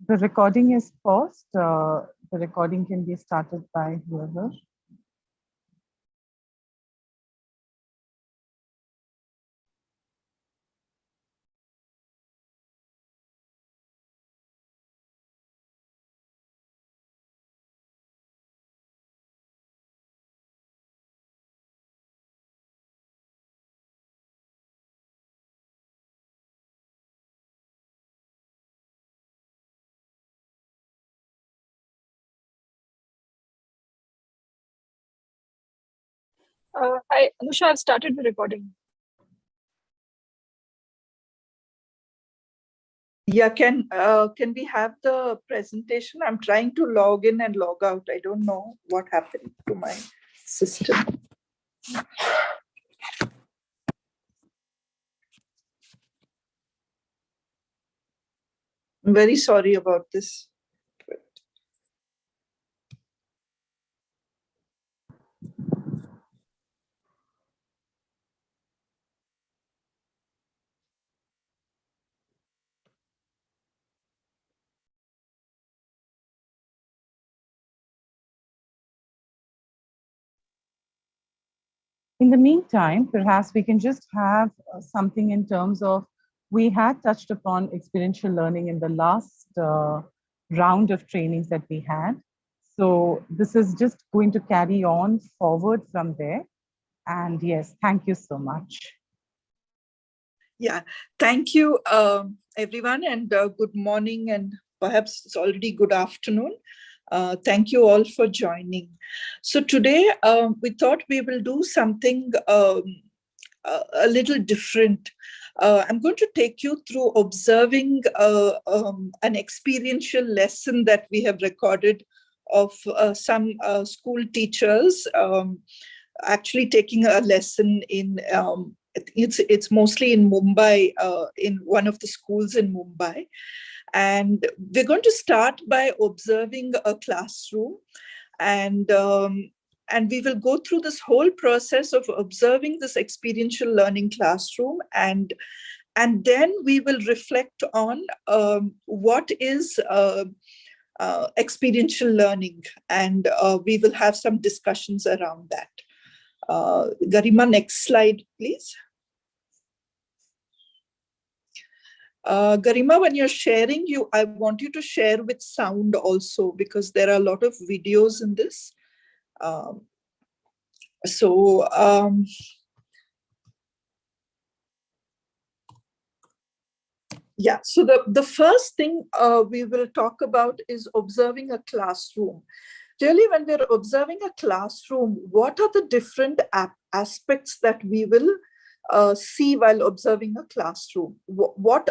The recording is paused. The recording can be started by whoever. Anusha, I've started the recording. Yeah, can we have the presentation? I'm trying to log in and log out. I don't know what happened to my system. I'm very sorry about this. In the meantime, perhaps we can just have something in terms of, we had touched upon experiential learning in the last round of trainings that we had. So this is just going to carry on forward from there. And yes, thank you so much. Yeah, thank you, everyone, and good morning, and perhaps it's already good afternoon. Thank you all for joining. So today we thought we will do something a little different. I'm going to take you through observing an experiential lesson that we have recorded of some school teachers actually taking a lesson in, it's mostly in Mumbai, in one of the schools in Mumbai. And we're going to start by observing a classroom, and we will go through this whole process of observing this experiential learning classroom, and then we will reflect on what is experiential learning, and we will have some discussions around that. Garima, next slide, please. Garima, when you're sharing, I want you to share with sound also, because there are a lot of videos in this. Yeah, so the first thing we will talk about is observing a classroom. Really, when we're observing a classroom, what are the different aspects that we will see while observing a classroom? What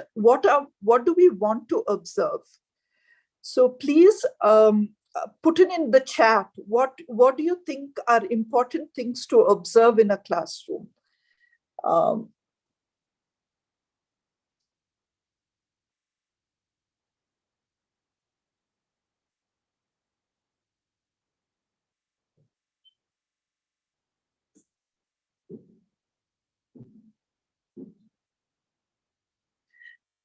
do we want to observe? So please put it in the chat. What do you think are important things to observe in a classroom?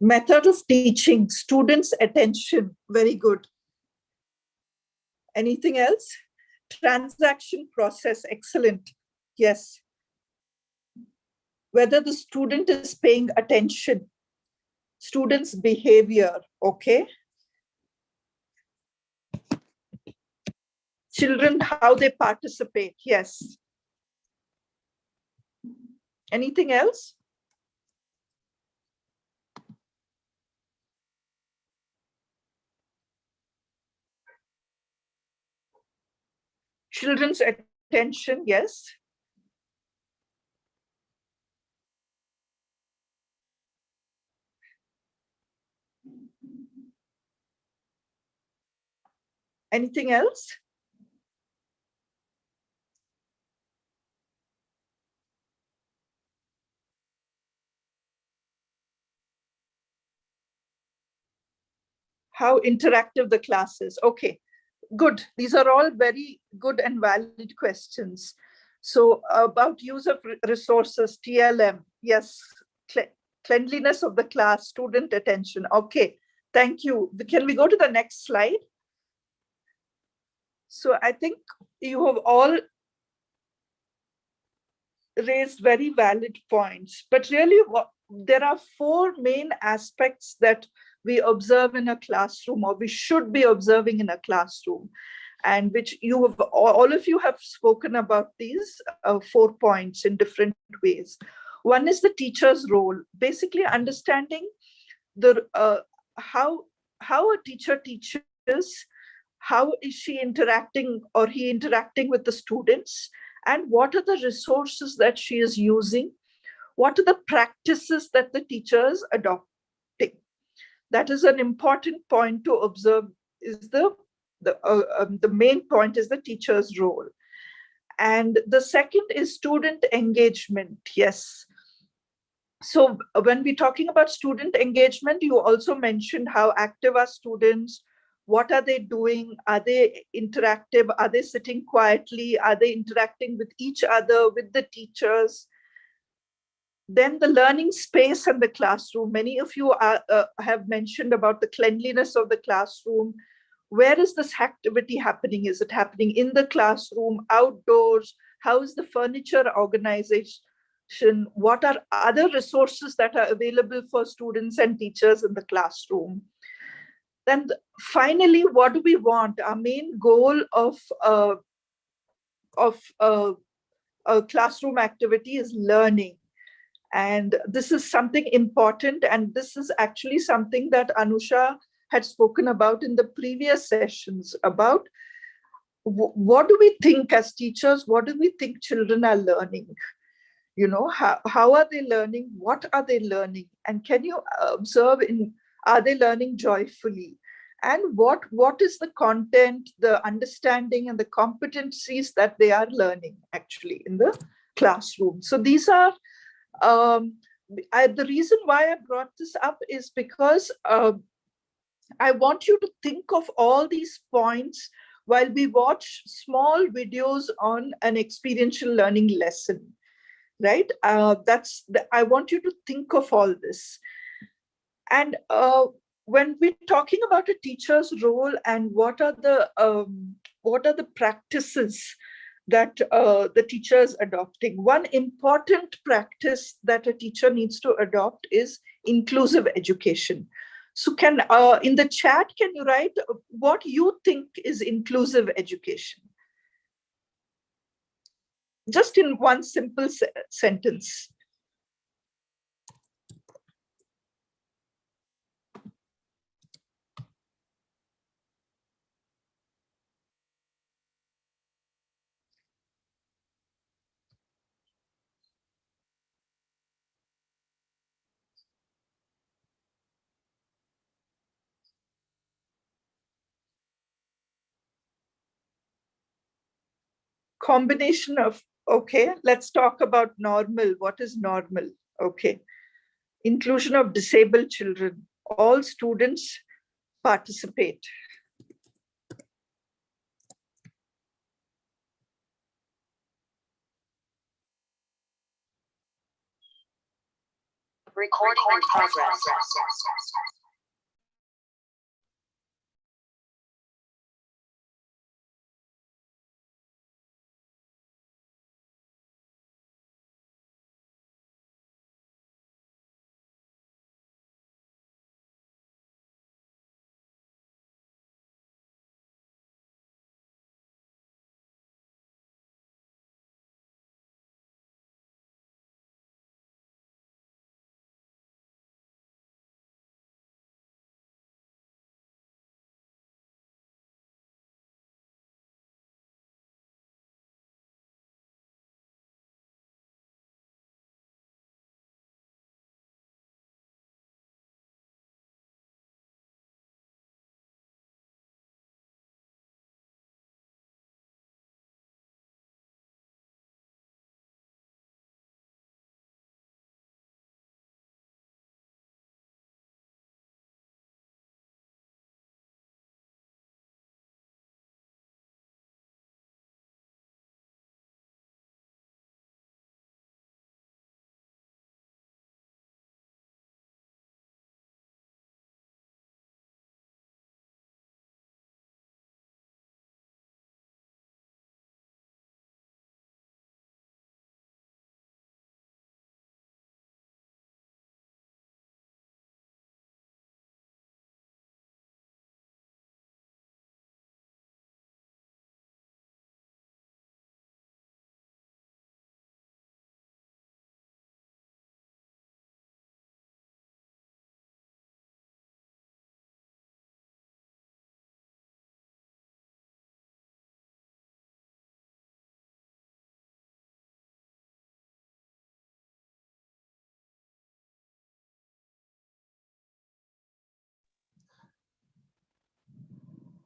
Method of teaching, students' attention, very good. Anything else? Transaction process, excellent. Yes. Whether the student is paying attention, students' behavior, okay. Children, how they participate, yes. Anything else? Children's attention, yes. Anything else? How interactive the class is. Okay, good. These are all very good and valid questions. So about use of resources, TLM, yes. Cleanliness of the class, student attention. Okay, Thank you. Can we go to the next slide? So I think you have all raised very valid points, but really there are four main aspects that we observe in a classroom, or we should be observing in a classroom, and which you have, all of you have spoken about these 4 points in different ways. One is the teacher's role, basically understanding the how a teacher teaches, how is she interacting or he interacting with the students, and what are the resources that she is using, what are the practices that the teacher is adopting. That is an important point to observe. Is the main point is the teacher's role. And the second is student engagement. Yes. So when we're talking about student engagement, you also mentioned how active are students, what are they doing, are they interactive, are they sitting quietly, are they interacting with each other, with the teachers. Then the learning space and the classroom. Many of you have mentioned about the cleanliness of the classroom. Where is this activity happening? Is it happening in the classroom, outdoors? How is the furniture organization? What are other resources that are available for students and teachers in the classroom? Then finally, what do we want? Our main goal of a classroom activity is learning. And this is something important. And this is actually something that Anusha had spoken about in the previous sessions about what do we think as teachers? What do we think children are learning? You know, how are they learning? What are they learning? And can you observe are they learning joyfully? And what is the content, the understanding, and the competencies that they are learning actually in the classroom? So these are the reason why I brought this up is because I want you to think of all these points while we watch small videos on an experiential learning lesson, right? I want you to think of all this. And when we're talking about a teacher's role and what are the practices that the teacher is adopting, one important practice that a teacher needs to adopt is inclusive education. So can in the chat, can you write what you think is inclusive education? Just in one simple sentence. Combination of, okay, let's talk about normal. What is normal? Okay. Inclusion of disabled children. All students participate. Recording in progress.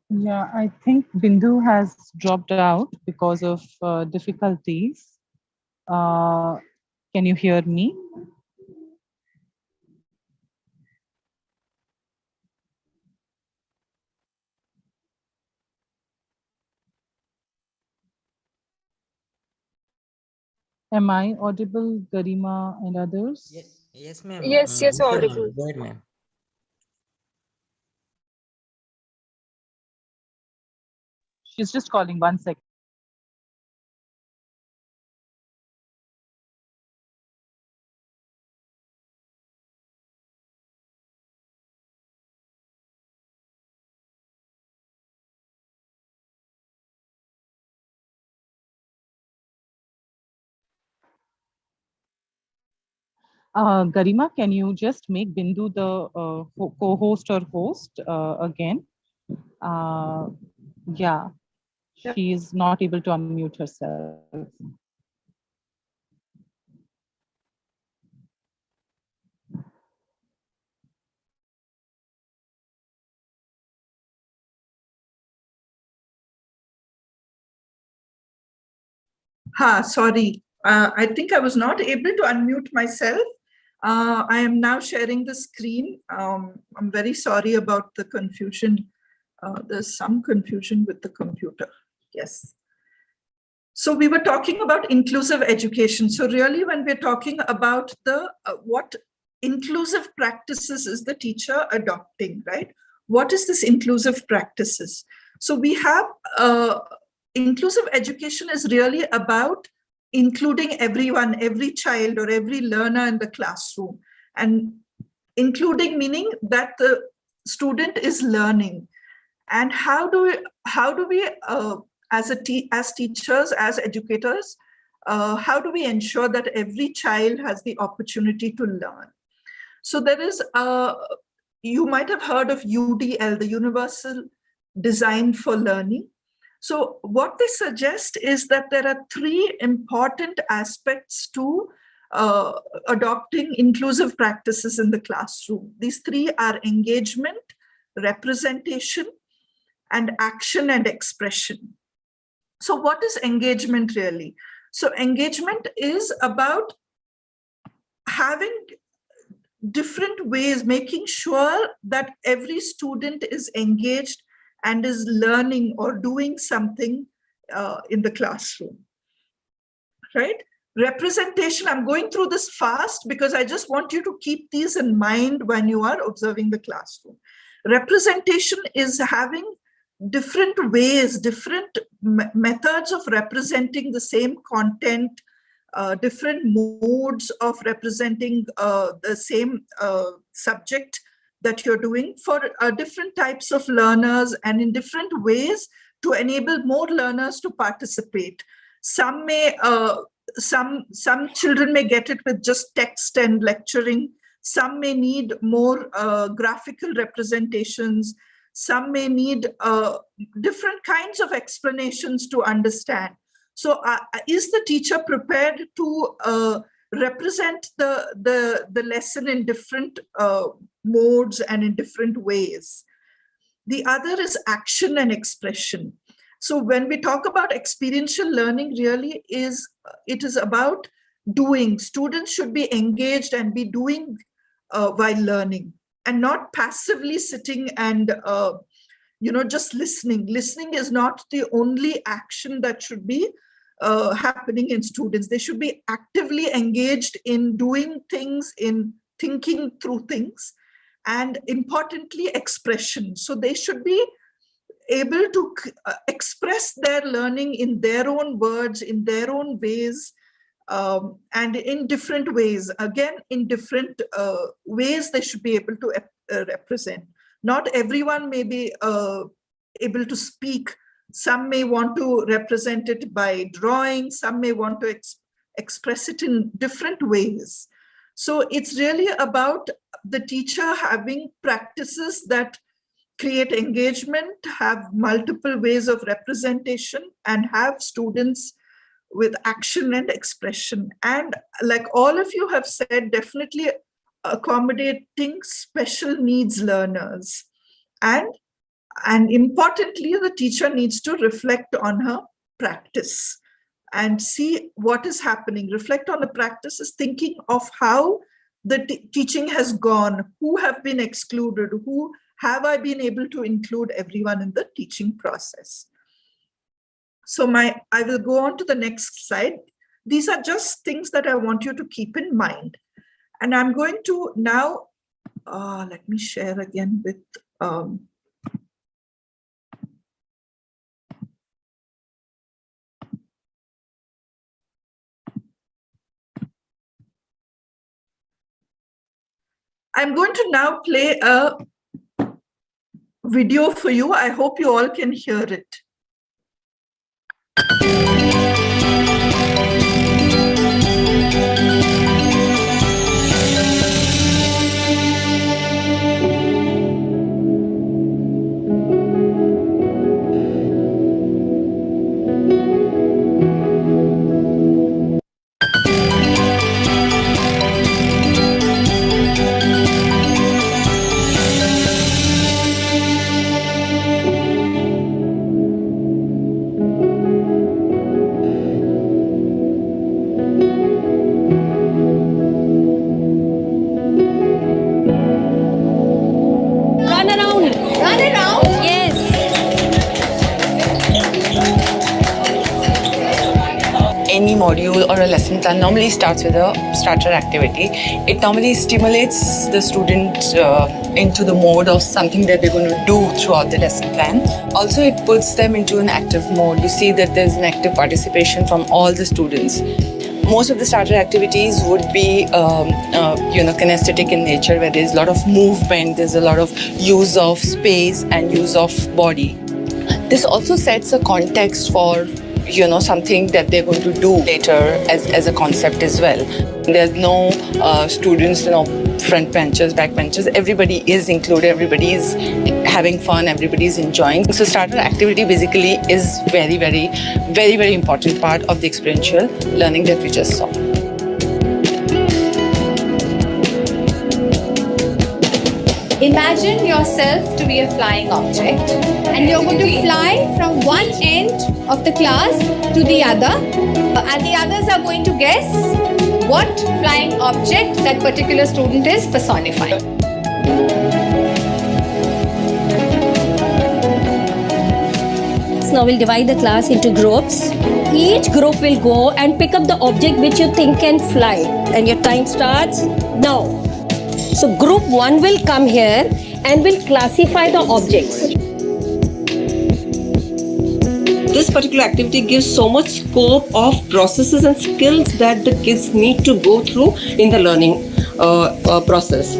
Yeah, I think Bindu has dropped out because of difficulties. Uh, can you hear me? Am I audible, Garima and others? Yes, ma'am. Yes, yes, Okay, ma'am. audible. Go ahead, ma'am. She's just calling 1 second. Garima, can you just make Bindu the co-host or host again? Uh, yeah, she is not able to unmute herself. Sorry. I think I was not able to unmute myself. I am now sharing the screen. I'm very sorry about the confusion. There's some confusion with the computer. Yes. So we were talking about inclusive education. So really, when we're talking about the what inclusive practices is the teacher adopting, right? What is this inclusive practices? So we have inclusive education is really about including everyone, every child or every learner in the classroom, and including meaning that the student is learning. And how do we as teachers, as educators, how do we ensure that every child has the opportunity to learn? So there is you might have heard of UDL, the Universal Design for Learning. So what they suggest is that there are three important aspects to adopting inclusive practices in the classroom. These three are engagement, representation, and action and expression. So what is engagement really? So engagement is about having different ways, making sure that every student is engaged and is learning or doing something in the classroom, right? Representation, I'm going through this fast because I just want you to keep these in mind when you are observing the classroom. Representation is having different ways, different methods of representing the same content, different modes of representing the same subject that you're doing for different types of learners and in different ways to enable more learners to participate. Some may some children may get it with just text and lecturing. Some may need more graphical representations. Some may need different kinds of explanations to understand. So is the teacher prepared to represent the lesson in different modes and in different ways? The other is action and expression. So when we talk about experiential learning, really it is about doing. Students should be engaged and be doing while learning, and not passively sitting and just listening. Listening is not the only action that should be happening in students. They should be actively engaged in doing things, in thinking through things, and importantly, expression. So they should be able to express their learning in their own words, in their own ways, and in different ways. Again, in different ways they should be able to represent. Not everyone may be able to speak. Some may want to represent it by drawing. Some may want to express it in different ways. So it's really about the teacher having practices that create engagement, have multiple ways of representation, and have students with action and expression. And like all of you have said, definitely accommodating special needs learners. And And importantly, the teacher needs to reflect on her practice and see what is happening. Reflect on the practice is thinking of how the teaching has gone, who have been excluded, who have I been able to include everyone in the teaching process. So I will go on to the next slide. These are just things that I want you to keep in mind. And I'm going to now, let me share again with, I'm going to now play a video for you. I hope you all can hear it. Any module or a lesson plan normally starts with a starter activity. It normally stimulates the student into the mode of something that they're going to do throughout the lesson plan. Also, it puts them into an active mode. You see that there's an active participation from all the students. Most of the starter activities would be, kinesthetic in nature, where there's a lot of movement, there's a lot of use of space and use of body. This also sets a context for something that they're going to do later as a concept as well. There's no students, front benchers, back benchers. Everybody is included, everybody is having fun, everybody is enjoying. So starter activity basically is very, very, very, very important part of the experiential learning that we just saw. Imagine yourself to be a flying object and you're going to fly from one end of the class to the other, and the others are going to guess what flying object that particular student is personifying. Now we'll divide the class into groups. Each group will go and pick up the object which you think can fly, and your time starts now. So group 1 will come here and will classify the objects. This particular activity gives so much scope of processes and skills that the kids need to go through in the learning process.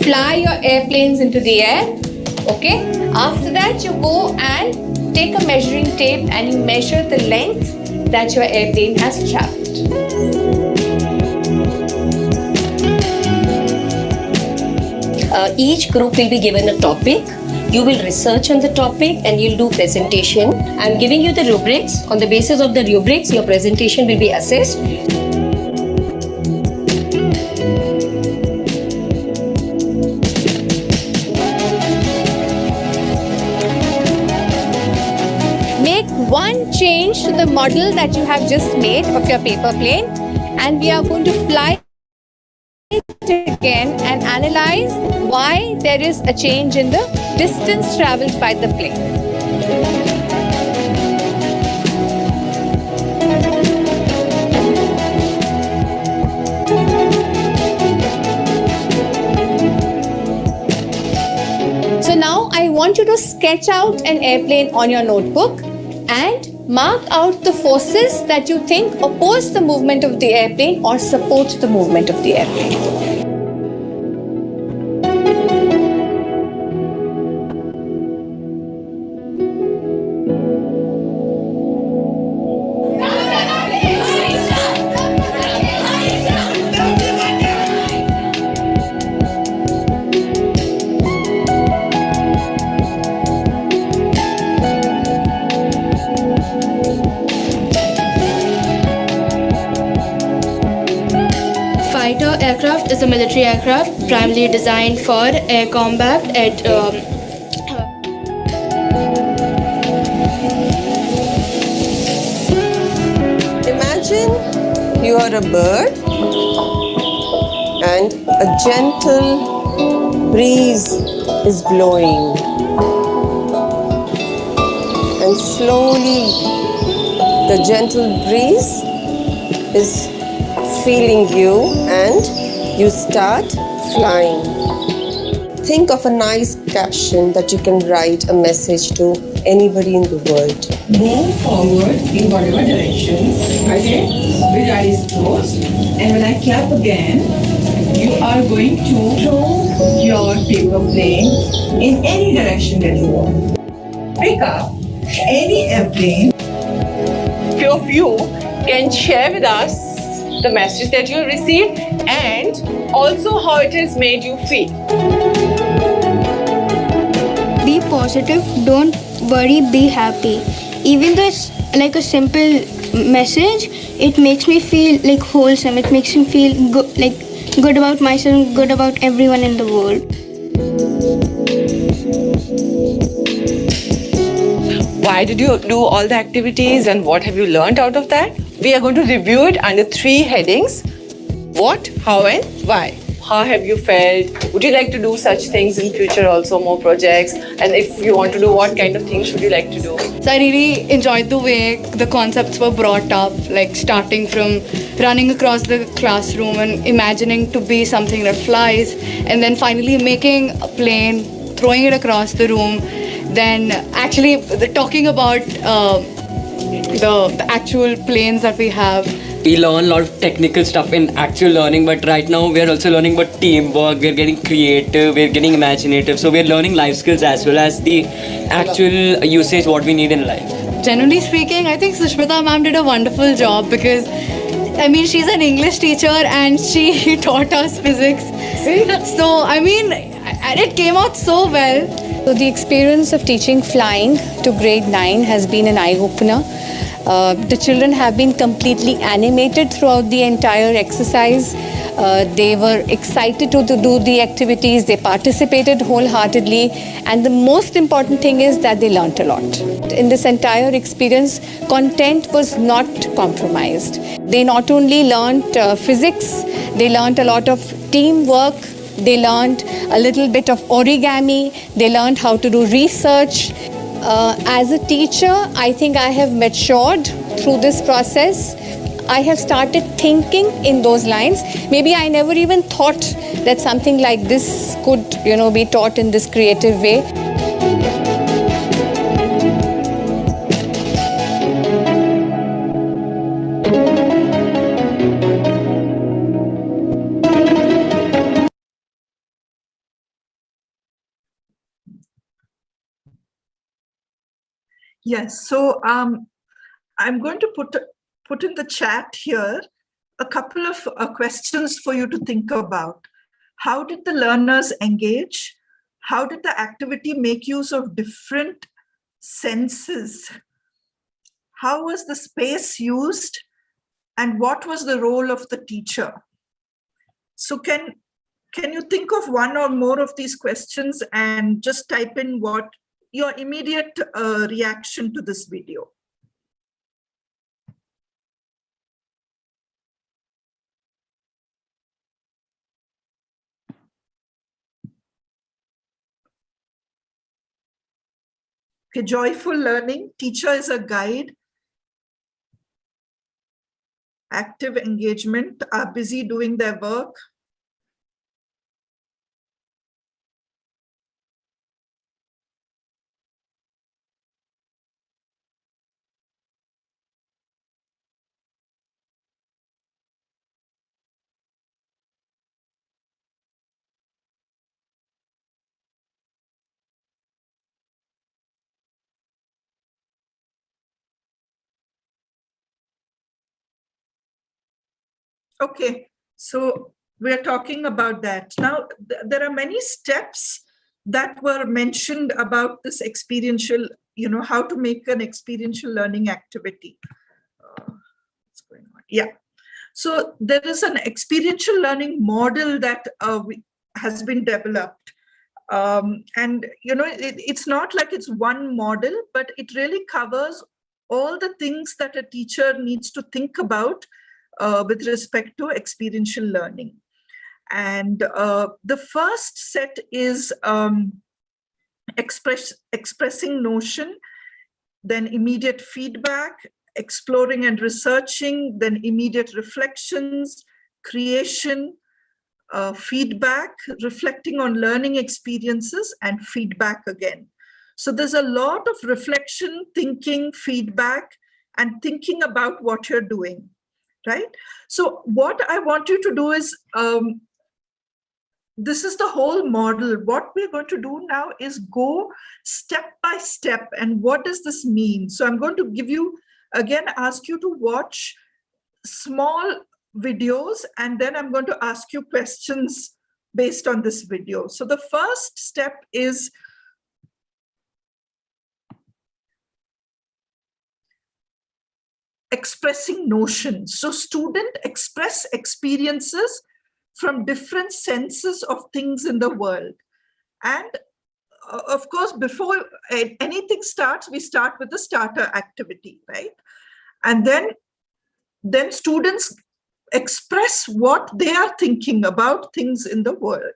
Fly your airplanes into the air. Okay. After that, you go and take a measuring tape and you measure the length that your airplane has traveled. Each group will be given a topic. You will research on the topic and you'll do presentation. I'm giving you the rubrics. On the basis of the rubrics, your presentation will be assessed. One change to the model that you have just made of your paper plane, and we are going to fly it again and analyze why there is a change in the distance traveled by the plane. So now I want you to sketch out an airplane on your notebook and mark out the forces that you think oppose the movement of the airplane or support the movement of the airplane. fighter aircraft is a military aircraft primarily designed for air combat at Imagine you are a bird and a gentle breeze is blowing. And slowly the gentle breeze is feeling you and you start flying. Think of a nice caption that you can write a message to anybody in the world. Move forward in whatever direction. Okay, with eyes closed. And when I clap again, you are going to throw your paper plane in any direction that you want. Pick up any airplane. Few of you can share with us the message that you received and also how it has made you feel. Be positive, don't worry, be happy. Even though it's like a simple message, it makes me feel like wholesome. It makes me feel good, like good about myself, good about everyone in the world. Why did you do all the activities and what have you learned out of that? We are going to review it under 3 headings. What, how and why. How have you felt? Would you like to do such things in future also, more projects? And if you want to do, what kind of things should you like to do? So I really enjoyed the way the concepts were brought up, like starting from running across the classroom and imagining to be something that flies, and then finally making a plane, throwing it across the room, then actually talking about the actual planes that we have. We learn a lot of technical stuff in actual learning, but right now we're also learning about teamwork, we're getting creative, we're getting imaginative. So we're learning life skills as well as the actual usage, what we need in life. Generally speaking, I think Sushmita ma'am did a wonderful job because, I mean, she's an English teacher and she taught us physics. So, I mean, and it came out so well. So the experience of teaching flying to grade 9 has been an eye-opener. The children have been completely animated throughout the entire exercise. They were excited to do the activities. They participated wholeheartedly. And the most important thing is that they learnt a lot. In this entire experience, content was not compromised. They not only learnt physics, they learnt a lot of teamwork. They learned a little bit of origami. They learned how to do research. As a teacher, I think I have matured through this process. I have started thinking in those lines. Maybe I never even thought that something like this could, be taught in this creative way. Yes, so I'm going to put in the chat here a couple of questions for you to think about. How did the learners engage? How did the activity make use of different senses? How was the space used? And what was the role of the teacher? So can you think of one or more of these questions and just type in what your immediate reaction to this video? Okay, joyful learning, teacher is a guide, active engagement, are busy doing their work. Okay, so we're talking about that. Now, there are many steps that were mentioned about this experiential, how to make an experiential learning activity. What's going on? Yeah. So there is an experiential learning model that has been developed. And, it's not like it's one model, but it really covers all the things that a teacher needs to think about with respect to experiential learning. And the first set is expressing notion, then immediate feedback, exploring and researching, then immediate reflections, creation, feedback, reflecting on learning experiences, and feedback again. So there's a lot of reflection, thinking, feedback, and thinking about what you're doing, right? So what I want you to do is, this is the whole model. What we're going to do now is go step by step. And what does this mean? So I'm going to give you, again, ask you to watch small videos, and then I'm going to ask you questions based on this video. So the first step is expressing notions. So student express experiences from different senses of things in the world. And of course, before anything starts, we start with the starter activity, right? And then students express what they are thinking about things in the world.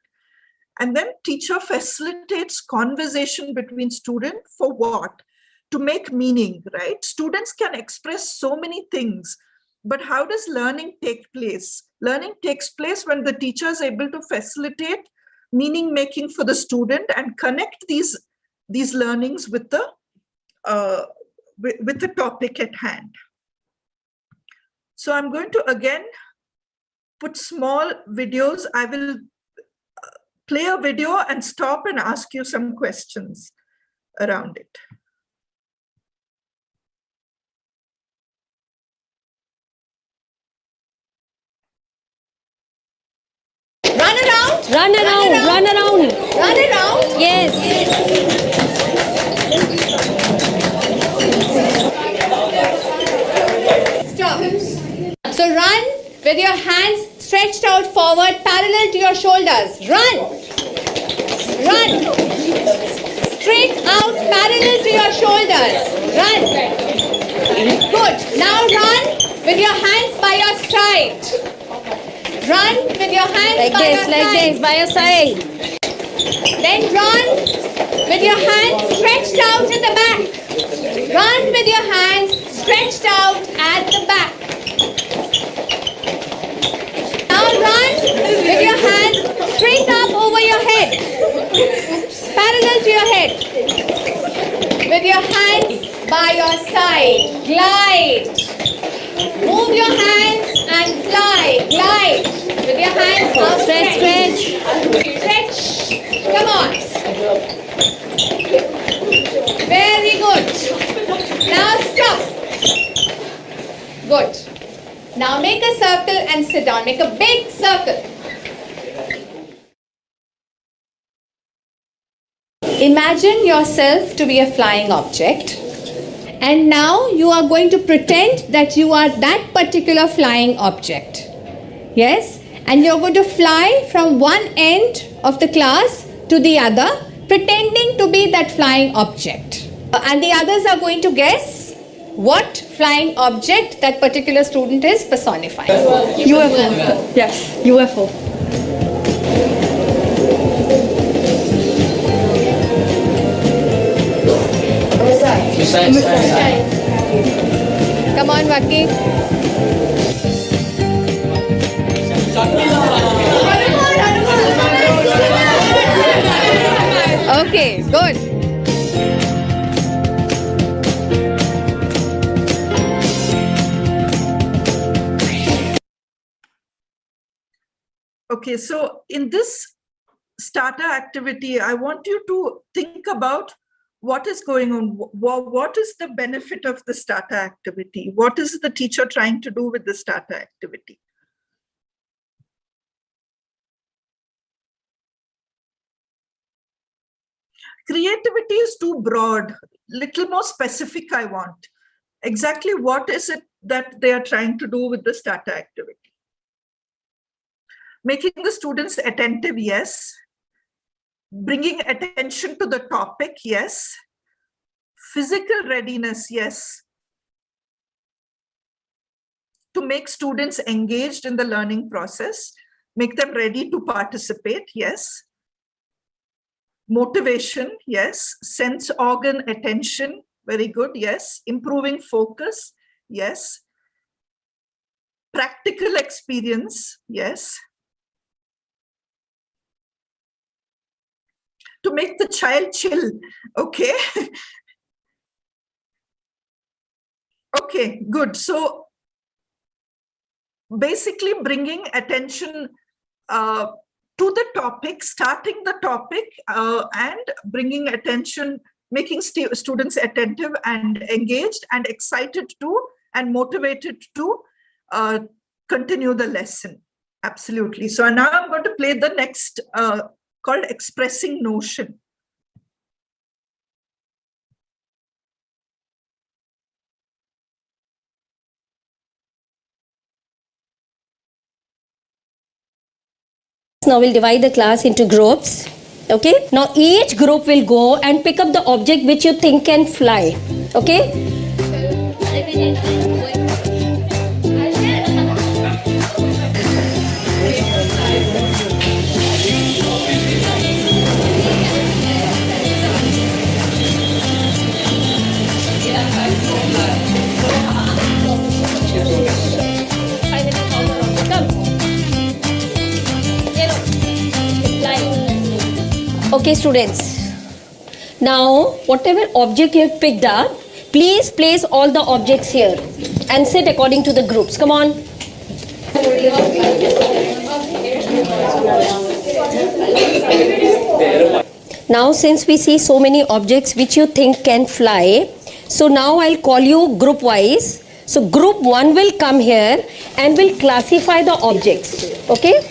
And then teacher facilitates conversation between students for what? To make meaning, right? Students can express so many things, but how does learning take place? Learning takes place when the teacher is able to facilitate meaning making for the student and connect these learnings with the topic at hand. So I'm going to again put small videos. I will play a video and stop and ask you some questions around it. Run around. Run around, run around. Run around. Yes. Stop. So run with your hands stretched out forward, parallel to your shoulders. Run. Run. Straight out, parallel to your shoulders. Run. Good. Now run with your hands by your side. Run with your hands Like by this, your like side. this, by your side. Then run with your hands stretched out in the back. Run with your hands stretched out at the back. Now run with your hands straight up over your head, parallel to your head. With your hands by your side, glide. Move your hands and fly, glide. With your hands outstretched. Stretch. Come on. Very good. Now stop. Good. Now make a circle and sit down. Make a big circle. Imagine yourself to be a flying object. And now you are going to pretend that you are that particular flying object. Yes? And you're going to fly from one end of the class to the other, pretending to be that flying object. And the others are going to guess what flying object that particular student is personifying. UFO. Yes, UFO. Come on, Vaki. Okay, good. Okay, so in this starter activity, I want you to think about what is going on. What is the benefit of the starter activity? What is the teacher trying to do with the starter activity? Creativity is too broad, little more specific I want. Exactly what is it that they are trying to do with the starter activity? Making the students attentive, yes. Bringing attention to the topic, yes. Physical readiness, yes. To make students engaged in the learning process, make them ready to participate, yes. Motivation, yes. Sense organ attention, very good, yes. Improving focus, yes. Practical experience, yes. To make the child chill, okay. Okay, good. So basically bringing attention to the topic, starting the topic and bringing attention, making students attentive and engaged and excited to and motivated to continue the lesson. Absolutely. So now I'm going to play the next called Expressing Notion. Now we'll divide the class into groups. Okay. Now each group will go and pick up the object which you think can fly. Okay. Okay, students. Now, whatever object you have picked up, please place all the objects here and sit according to the groups. Come on. Now, since we see so many objects which you think can fly, so now I'll call you group wise. So, group 1 will come here and will classify the objects. Okay?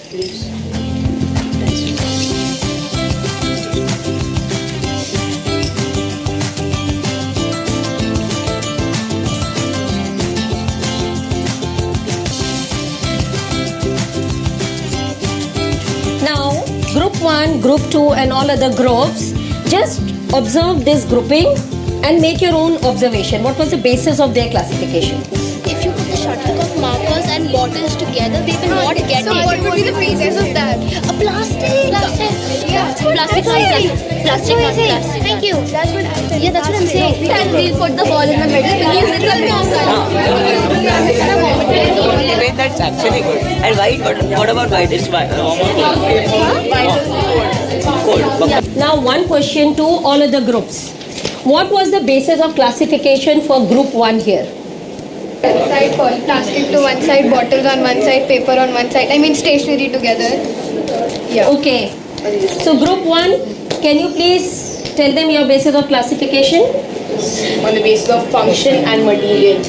Group 1, Group 2 and all other groups, just observe this grouping and make your own observation. What was the basis of their classification? If you put the shuttlecock markers and bottles together, they will not get So it. what would be the basis of that? A plastic. Yeah, Plastic. Plastic. Thank you. That's what I said. Yeah, that's what I'm saying. And we'll put the ball in the middle because it's a Wait, that's actually good. And white, what about white? It's white. Cold. Now one question to all other groups. What was the basis of classification for group 1 here? Side plastic to one side, bottles on one side, paper on one side. I mean stationery together. Yeah. Okay. So group 1, can you please tell them your basis of classification? On the basis of function and material.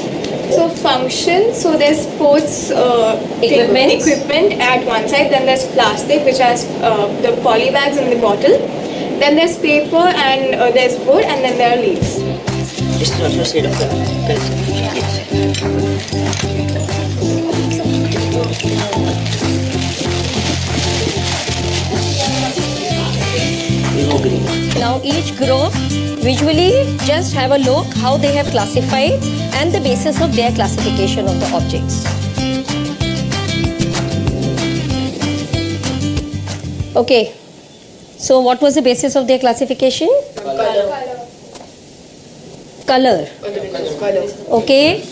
So function, so there's sports equipment at one side, then there's plastic which has the poly bags in the bottle, then there's paper and there's wood, and then there are leaves. It's not a shade of Now each group visually just have a look how they have classified and the basis of their classification of the objects. Okay, so what was the basis of their classification? Color. Okay,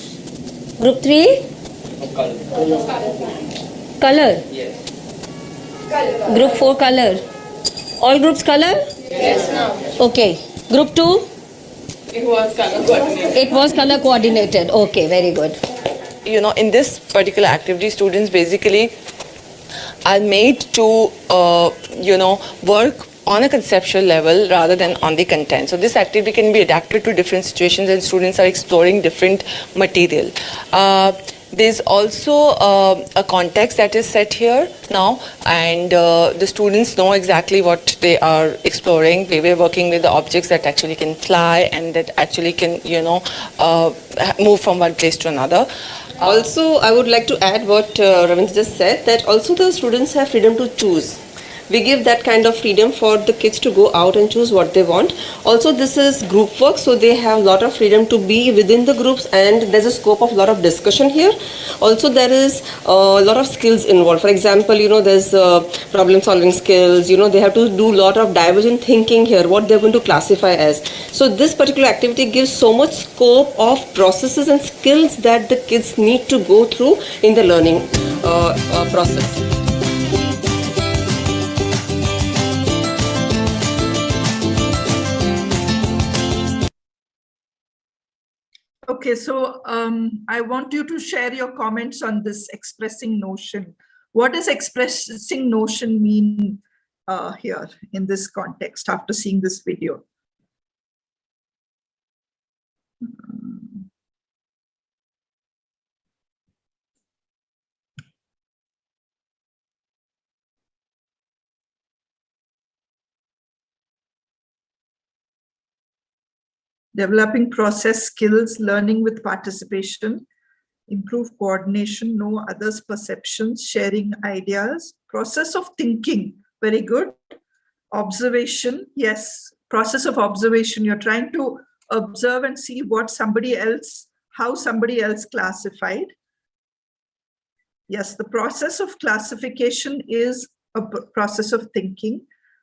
group 3? Color. Group 4 color. All groups color? Yes, ma'am. Okay. Group 2? It was color coordinated. It was color coordinated. Okay, very good. You know, in this particular activity, students basically are made to, work on a conceptual level rather than on the content. So this activity can be adapted to different situations and students are exploring different material. There's also a context that is set here now, and the students know exactly what they are exploring. They were working with the objects that actually can fly and that actually can, move from one place to another. Also, I would like to add what Ravindra just said, that also the students have freedom to choose. We give that kind of freedom for the kids to go out and choose what they want. Also, this is group work, so they have a lot of freedom to be within the groups, and there's a scope of a lot of discussion here. Also, there is a lot of skills involved. For example, there's problem solving skills. They have to do a lot of divergent thinking here, what they're going to classify as. So this particular activity gives so much scope of processes and skills that the kids need to go through in the learning process. Okay, so I want you to share your comments on this expressing notion. What does expressing notion mean here in this context after seeing this video? Developing process skills, learning with participation, improve coordination, know others' perceptions, sharing ideas, process of thinking, very good. Observation, yes, process of observation. You're trying to observe and see what somebody else, how somebody else classified. Yes, the process of classification is a process of thinking.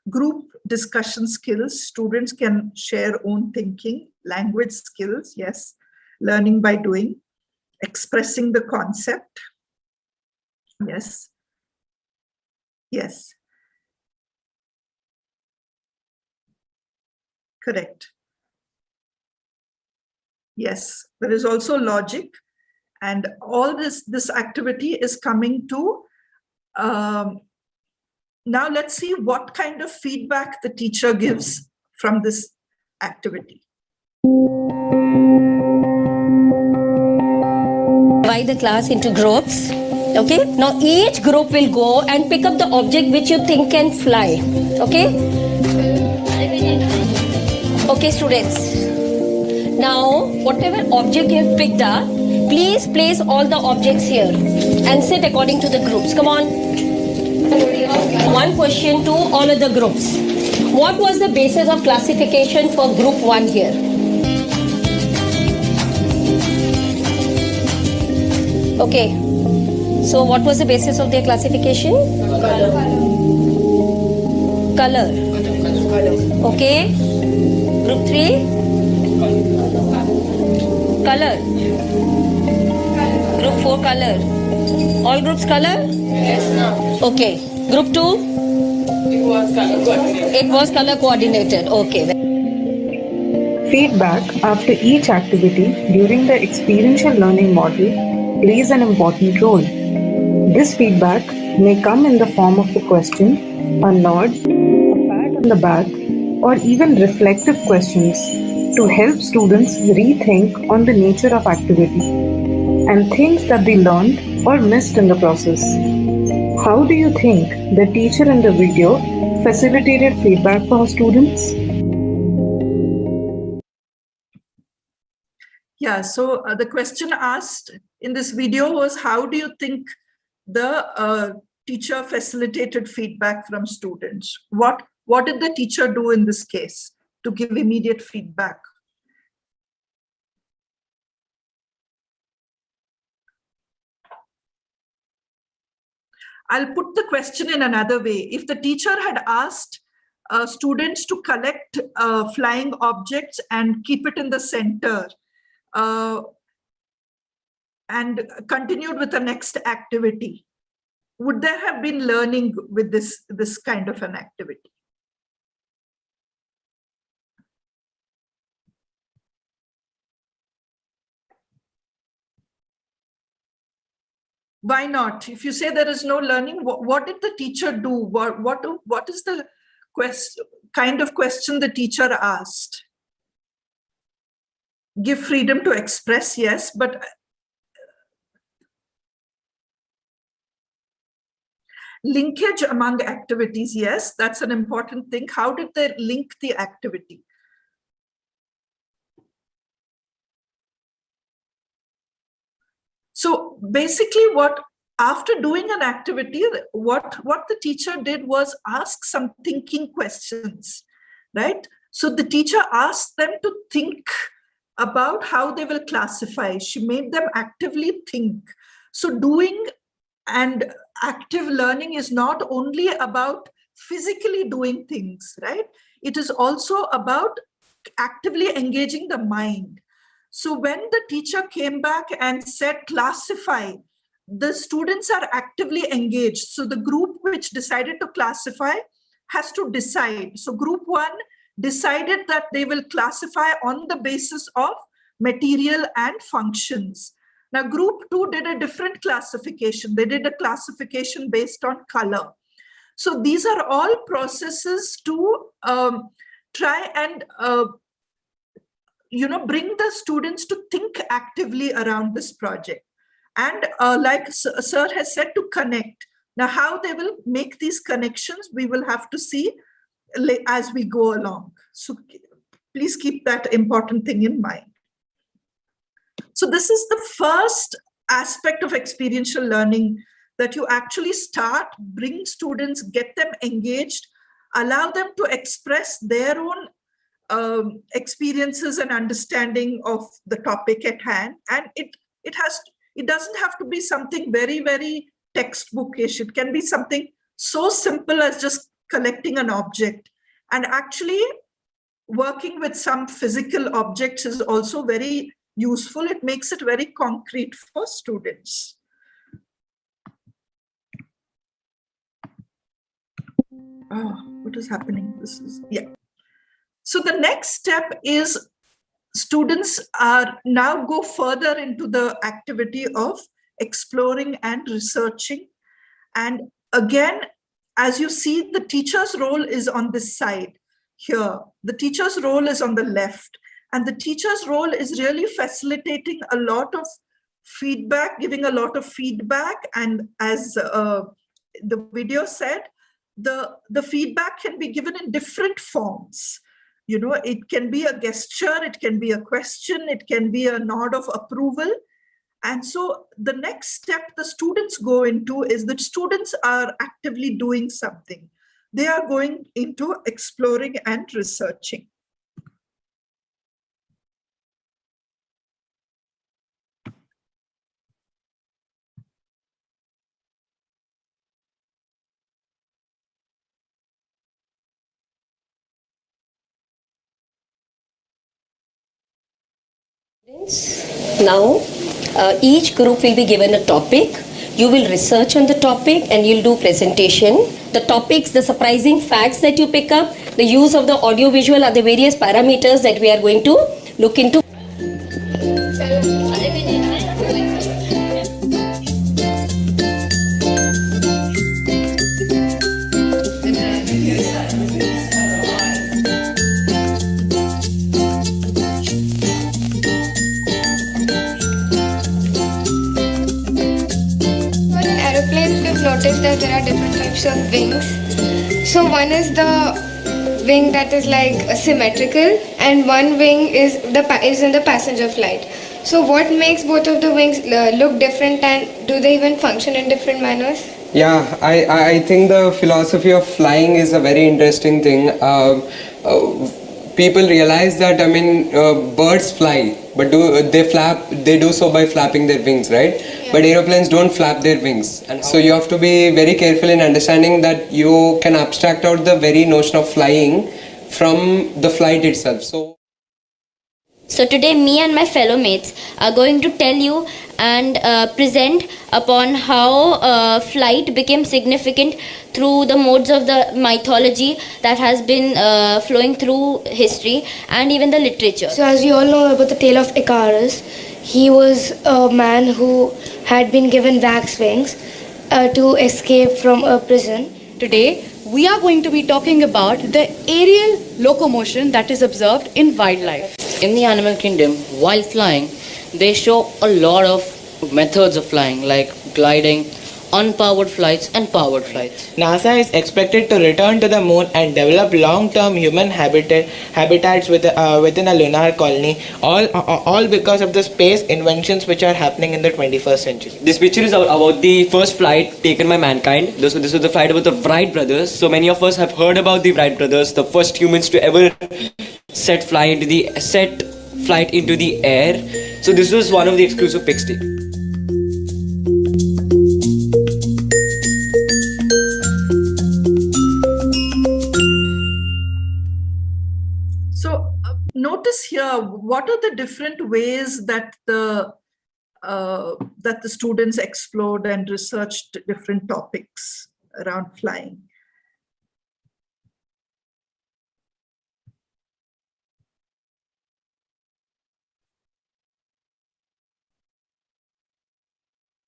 Group discussion skills, students can share own thinking. Language skills, yes, learning by doing. Expressing the concept, yes, yes, correct. Yes, there is also logic, and all this activity is coming to now let's see what kind of feedback the teacher gives from this activity. Divide the class into groups. Okay, now each group will go and pick up the object which you think can fly. Okay, okay students, now whatever object you have picked up, please place all the objects here and sit according to the groups. Come on. One question to all of the groups. What was the basis of classification for group 1 here? Okay, so what was the basis of their classification? Color. Okay, group 3? Color. Group 4 color. All groups color? Yes, ma'am. Okay, group 2? It was color coordinated. Okay. Feedback after each activity during the experiential learning model plays an important role. This feedback may come in the form of a question, a nod, a pat on the back, or even reflective questions to help students rethink on the nature of activity and things that they learned or missed in the process. How do you think the teacher in the video facilitated feedback for her students? Yeah, so the question asked in this video was, how do you think the teacher facilitated feedback from students? What did the teacher do in this case to give immediate feedback? I'll put the question in another way. If the teacher had asked students to collect flying objects and keep it in the center, and continued with the next activity, would there have been learning with this kind of an activity? Why not? If you say there is no learning, what did the teacher do? What is the kind of question the teacher asked? Give freedom to express, yes, but linkage among activities, yes, that's an important thing. How did they link the activity? So basically after doing an activity, what the teacher did was ask some thinking questions, right? So the teacher asked them to think about how they will classify. She made them actively think. So doing and active learning is not only about physically doing things, right? It is also about actively engaging the mind. So when the teacher came back and said classify, the students are actively engaged. So the group which decided to classify has to decide. So group 1 decided that they will classify on the basis of material and functions. Now group 2 did a different classification. They did a classification based on color. So these are all processes to try and bring the students to think actively around this project. And like Sir has said, to connect. Now, how they will make these connections, we will have to see as we go along. So please keep that important thing in mind. So this is the first aspect of experiential learning, that you actually start, bring students, get them engaged, allow them to express their own experiences and understanding of the topic at hand. And it doesn't have to be something very, very textbookish. It can be something so simple as just collecting an object. And actually working with some physical objects is also very useful. It makes it very concrete for students. Oh, what is happening? So the next step is students are now go further into the activity of exploring and researching. And again, as you see, the teacher's role is on this side here. The teacher's role is on the left. And the teacher's role is really facilitating a lot of feedback, giving a lot of feedback. And as the video said, the feedback can be given in different forms. It can be a gesture, it can be a question, it can be a nod of approval. And so the next step the students go into is that students are actively doing something. They are going into exploring and researching. Now, each group will be given a topic. You will research on the topic and you'll do presentation. The topics, the surprising facts that you pick up, the use of the audio visual are the various parameters that we are going to look into. Notice that there are different types of wings. So one is the wing that is like symmetrical, and one wing is in the passenger flight. So what makes both of the wings look different, and do they even function in different manners? Yeah, I think the philosophy of flying is a very interesting thing. People realize that birds fly, but they do so by flapping their wings, right? Yeah. But aeroplanes don't flap their wings, and so you have to be very careful in understanding that you can abstract out the very notion of flying from the flight itself. So today me and my fellow mates are going to tell you and present upon how flight became significant through the modes of the mythology that has been flowing through history and even the literature. So as you all know about the tale of Icarus, he was a man who had been given wax wings to escape from a prison. Today we are going to be talking about the aerial locomotion that is observed in wildlife. In the animal kingdom, while flying, they show a lot of methods of flying, like gliding, unpowered flights, and powered flights. NASA is expected to return to the moon and develop long-term human habitats within a lunar colony, all because of the space inventions which are happening in the 21st century. This picture is about the first flight taken by mankind. This was the flight about the Wright brothers. So many of us have heard about the Wright brothers, the first humans to ever set flight into the air. So this was one of the exclusive pics taken. So notice here, what are the different ways that the students explored and researched different topics around flying?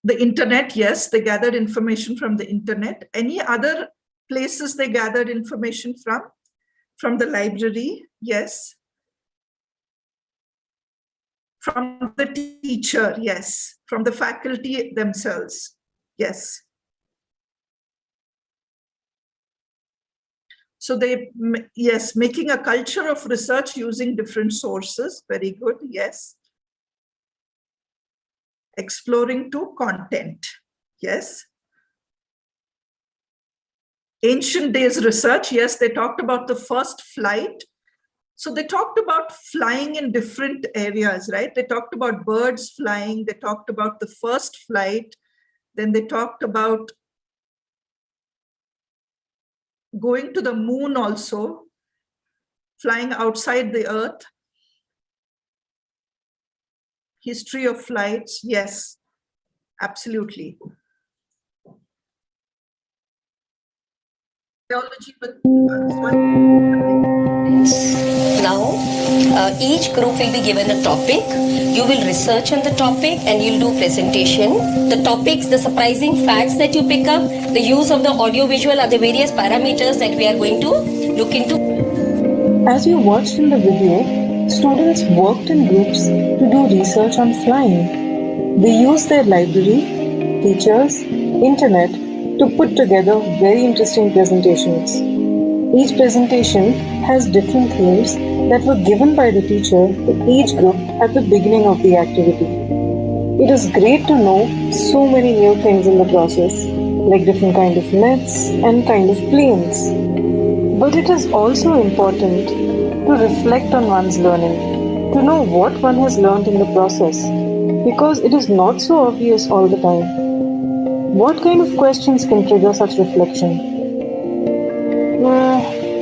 The internet, yes, they gathered information from the internet. Any other places they gathered information from? From the library, yes. From the teacher, yes. From the faculty themselves, yes. So yes, making a culture of research using different sources, very good, yes. Exploring to content, yes. Ancient days research, yes, they talked about the first flight. So they talked about flying in different areas, right? They talked about birds flying, they talked about the first flight, then they talked about going to the moon also, flying outside the earth. History of flights, yes, absolutely. Biology, but now each group will be given a topic. You will research on the topic and you'll do presentation. The topics, the surprising facts that you pick up, the use of the audio visual are the various parameters that we are going to look into. As you watched in the video, students worked in groups to do research on flying. They used their library, teachers, internet to put together very interesting presentations. Each presentation has different themes that were given by the teacher to each group at the beginning of the activity. It is great to know so many new things in the process, like different kind of nets and kind of planes. But it is also important to reflect on one's learning, to know what one has learned in the process, because it is not so obvious all the time. What kind of questions can trigger such reflection?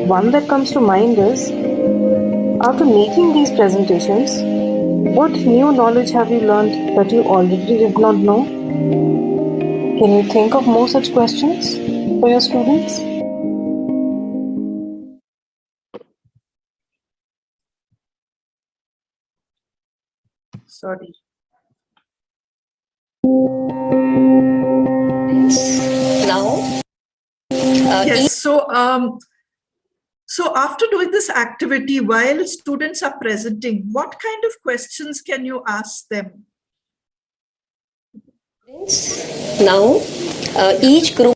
One that comes to mind is, after making these presentations, what new knowledge have you learned that you already did not know? Can you think of more such questions for your students? Sorry. Now, yes, so after doing this activity, while students are presenting, what kind of questions can you ask them? Now, each group.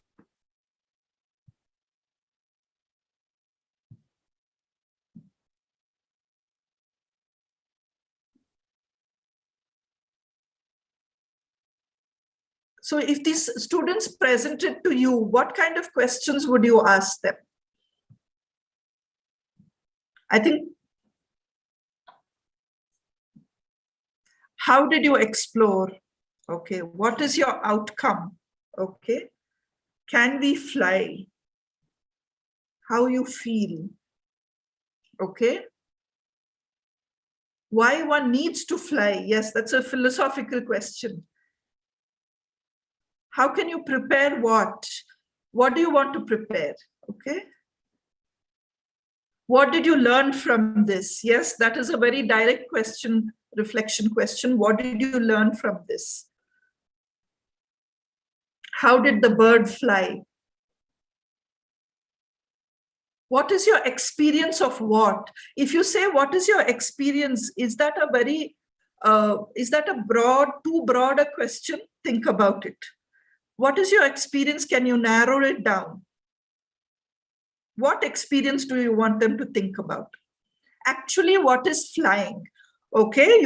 So if these students presented to you, what kind of questions would you ask them? I think, how did you explore? Okay, what is your outcome? Okay, can we fly? How you feel? Okay. Why one needs to fly? Yes, that's a philosophical question. How can you prepare what? What do you want to prepare? Okay. What did you learn from this? Yes, that is a very direct question, reflection question. What did you learn from this? How did the bird fly? What is your experience of what? If you say, what is your experience? Is that a very, too broad a question? Think about it. What is your experience? Can you narrow it down? What experience do you want them to think about? Actually, what is flying? Okay,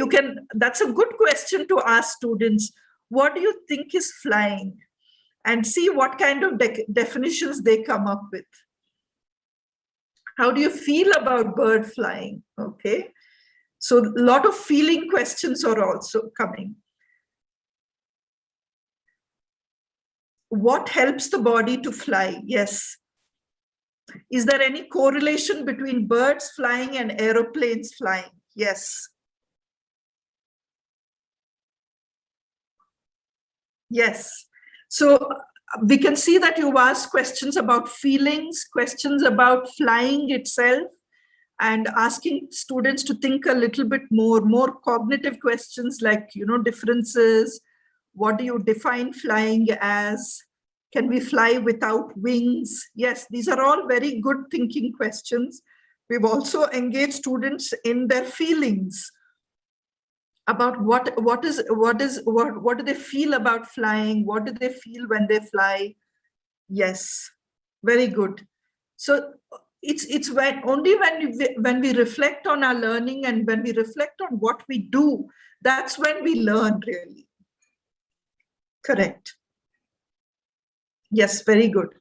that's a good question to ask students. What do you think is flying? And see what kind of definitions they come up with. How do you feel about bird flying? Okay, so a lot of feeling questions are also coming. What helps the body to fly? Yes. Is there any correlation between birds flying and aeroplanes flying? Yes. Yes. So we can see that you've asked questions about feelings, questions about flying itself, and asking students to think a little bit more cognitive questions like, differences. What do you define flying as? Can we fly without wings? Yes, these are all very good thinking questions. We've also engaged students in their feelings about what do they feel about flying? What do they feel when they fly? Yes, very good. So it's only when we reflect on our learning and when we reflect on what we do, that's when we learn really. Correct. Yes, very good.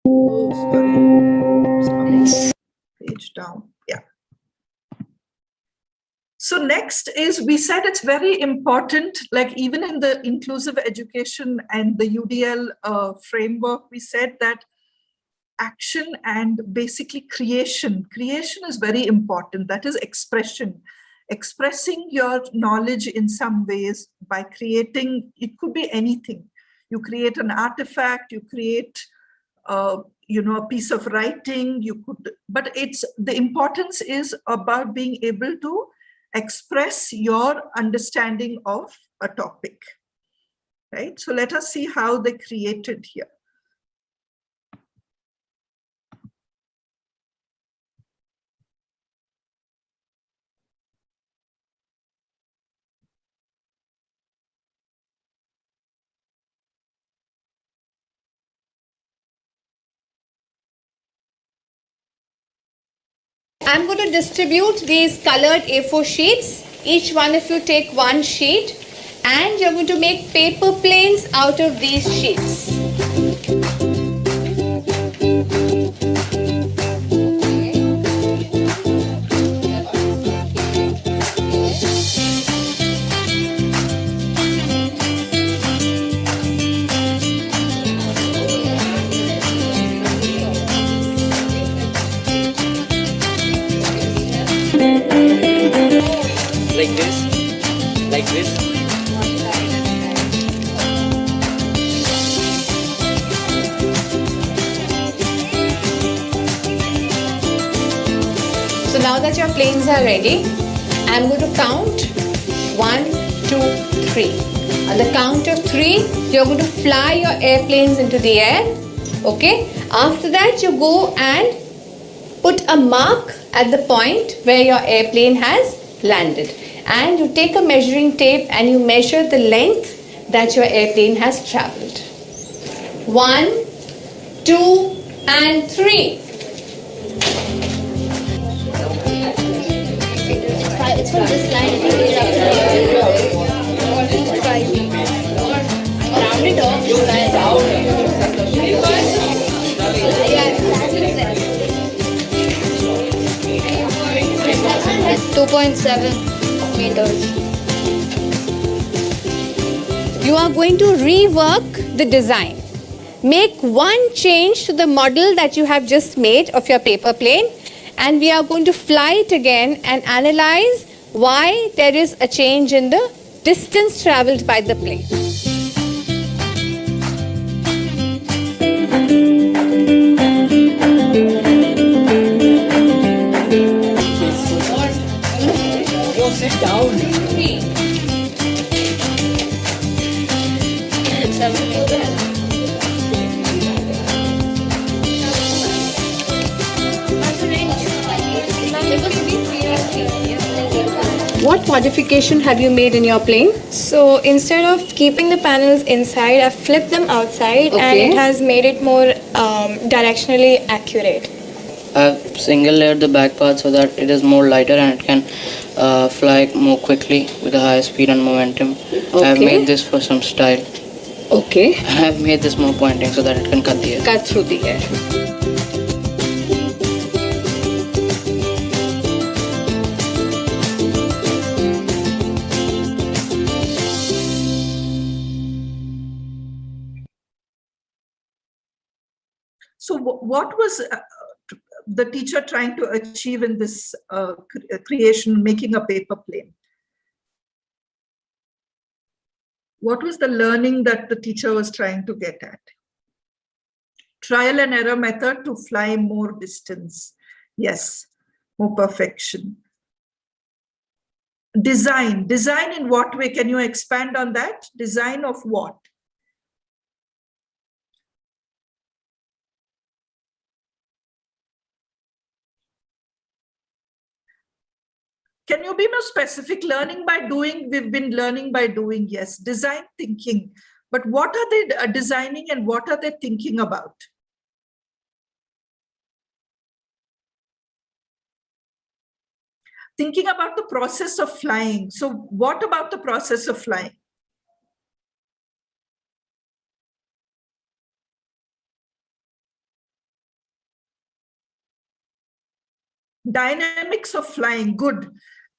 Oh, sorry. Page down. Yeah. So next is, we said it's very important, like even in the inclusive education and the UDL framework, we said that action and basically creation is very important. That is expression. Expressing your knowledge in some ways by creating, it could be anything. You create an artifact, you create a piece of writing, but the importance is about being able to express your understanding of a topic, right? So let us see how they created here. I'm going to distribute these colored A4 sheets. Each one of you take one sheet and you're going to make paper planes out of these sheets. Like this, like this. So now that your planes are ready, I'm going to count 1, 2, 3. On the count of 3, you're going to fly your airplanes into the air. Okay? After that, you go and put a mark at the point where your airplane has landed. And you take a measuring tape and you measure the length that your airplane has traveled. 1, 2, and 3. It's from this line. Round it off. 2.7 meters. You are going to rework the design. Make one change to the model that you have just made of your paper plane, and we are going to fly it again and analyze why there is a change in the distance traveled by the plane. Go sit down. 1 what modification have you made in your plane? So instead of keeping the panels inside, I've flipped them outside, and Okay. it has made it more directionally accurate. I've single layered the back part so that it is more lighter and it can fly more quickly with a higher speed and momentum. I've Okay. made this for some style. Okay. I've made this more pointing so that it can cut the air. Cut through the air. So what was the teacher trying to achieve in this creation, making a paper plane? What was the learning that the teacher was trying to get at? Trial and error method to fly more distance. Yes, more perfection. Design. Design in what way? Can you expand on that? Design of what? Can you be more specific? Learning by doing, we've been learning by doing, yes. Design thinking. But what are they designing and what are they thinking about? Thinking about the process of flying. So what about the process of flying? Dynamics of flying, good.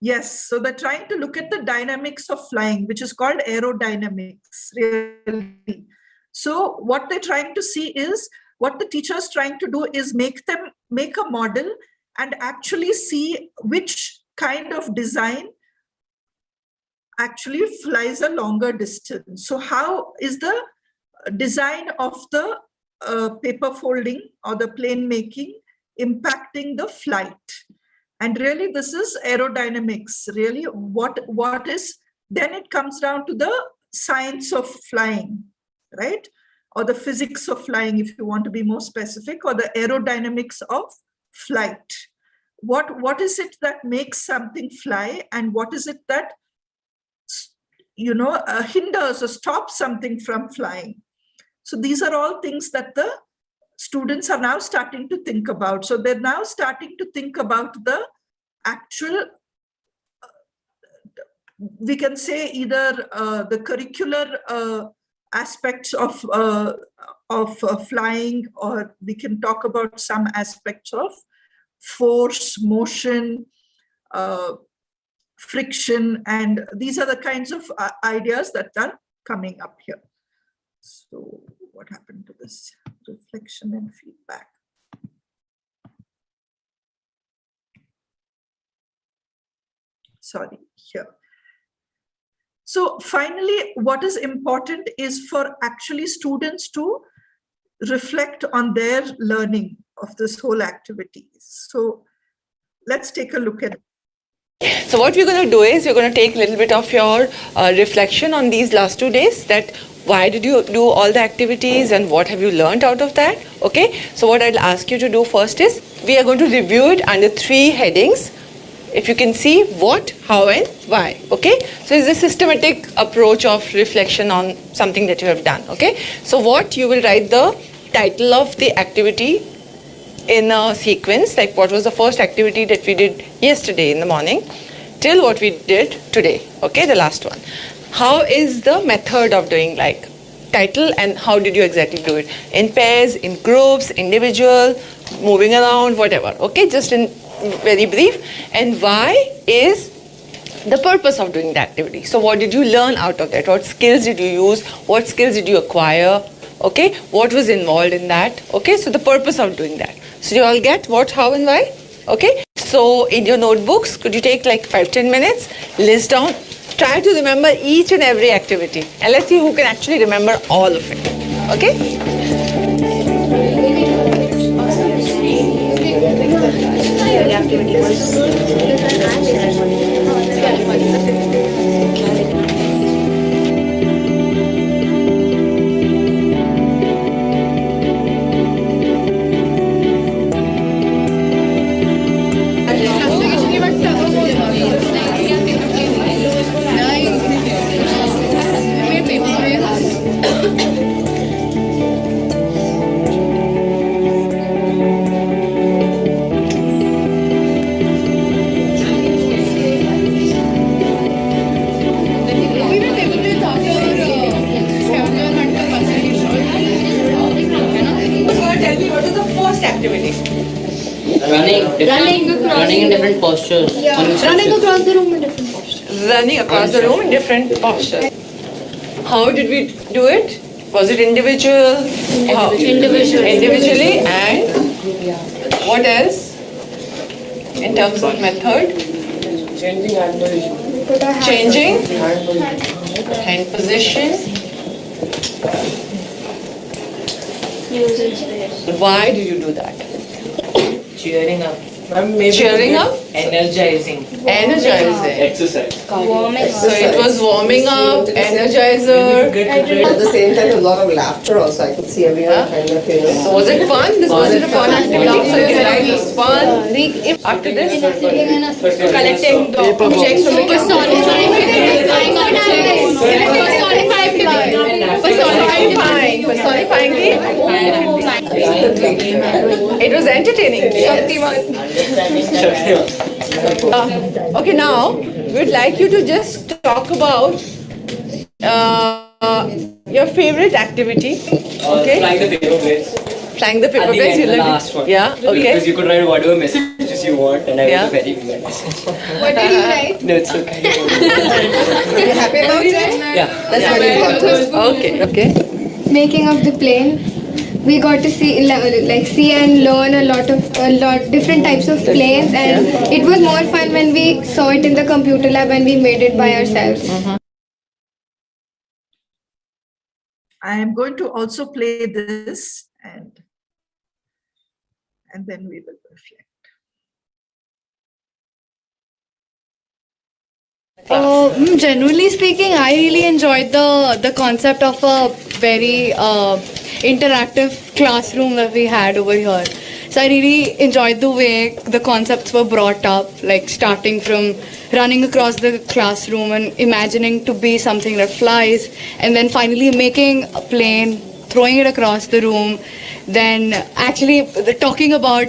Yes, so they're trying to look at the dynamics of flying, which is called aerodynamics, really. So what they're trying to see is, what the teacher's trying to do is make a model and actually see which kind of design actually flies a longer distance. So how is the design of the paper folding or the plane making impacting the flight? And really, this is aerodynamics. Really, what is, then it comes down to the science of flying, right? Or the physics of flying, if you want to be more specific, or the aerodynamics of flight. What is it that makes something fly, and what is it that hinders or stops something from flying? So these are all things that the students are now starting to think about. So they're now starting to think about the actual, we can say either the curricular aspects of flying, or we can talk about some aspects of force, motion, friction, and these are the kinds of ideas that are coming up here. So what happened to this reflection and feedback? Sorry, here. So finally, what is important is for actually students to reflect on their learning of this whole activity. So let's take a look at it. So what we're going to do is we're going to take a little bit of your reflection on these last 2 days, that why did you do all the activities and what have you learned out of that? Okay, so what I'll ask you to do first is we are going to review it under 3 headings. If you can see what, how and why. Okay, so it's a systematic approach of reflection on something that you have done. Okay, so what you will write the title of the activity in a sequence, like what was the first activity that we did yesterday in the morning till what we did today. Okay, the last one. How is the method of doing, like title, and how did you exactly do it? In pairs, in groups, individual, moving around, whatever. Okay, just in very brief. And why is the purpose of doing the activity. So what did you learn out of that? What skills did you use? What skills did you acquire? Okay, what was involved in that? Okay, so the purpose of doing that. So you all get what, how and why? Okay, so in your notebooks, could you take like 5-10 minutes, list down, try to remember each and every activity, and let's see who can actually remember all of it. Okay? activity? Running in different postures. Running across the room in different postures. Running across the room in different postures. How did we do it? Was it individual? How? Individually, and what else? In terms of method? Changing hand position. Why do you do that? Cheering up. Cheering up? Energizing. Energizing. Exercise. So it was warming up, energizer. At the same time, a lot of laughter also. I could see everyone kind of, So was it fun? Was it a fun activity? So you like it was fun? After this? Collecting the objects from the Personifying it was entertaining. Okay, now we'd like you to just talk about your favorite activity. Okay. Flying the paper plates. Flying the paper At the plates. end, the last one. Yeah. Okay. Because you could write whatever messages you want, and I was a very good message. What did you write? No, it's okay. you happy about it? Yeah. That's very important. Okay. Okay. Making of the plane. We got to see and learn a lot different types of planes, and it was more fun when we saw it in the computer lab and we made it by ourselves. I am going to also play this and then we will reflect. Generally speaking, I really enjoyed the concept of a very interactive classroom that we had over here. So I really enjoyed the way the concepts were brought up, like starting from running across the classroom and imagining to be something that flies, and then finally making a plane, throwing it across the room, then actually talking about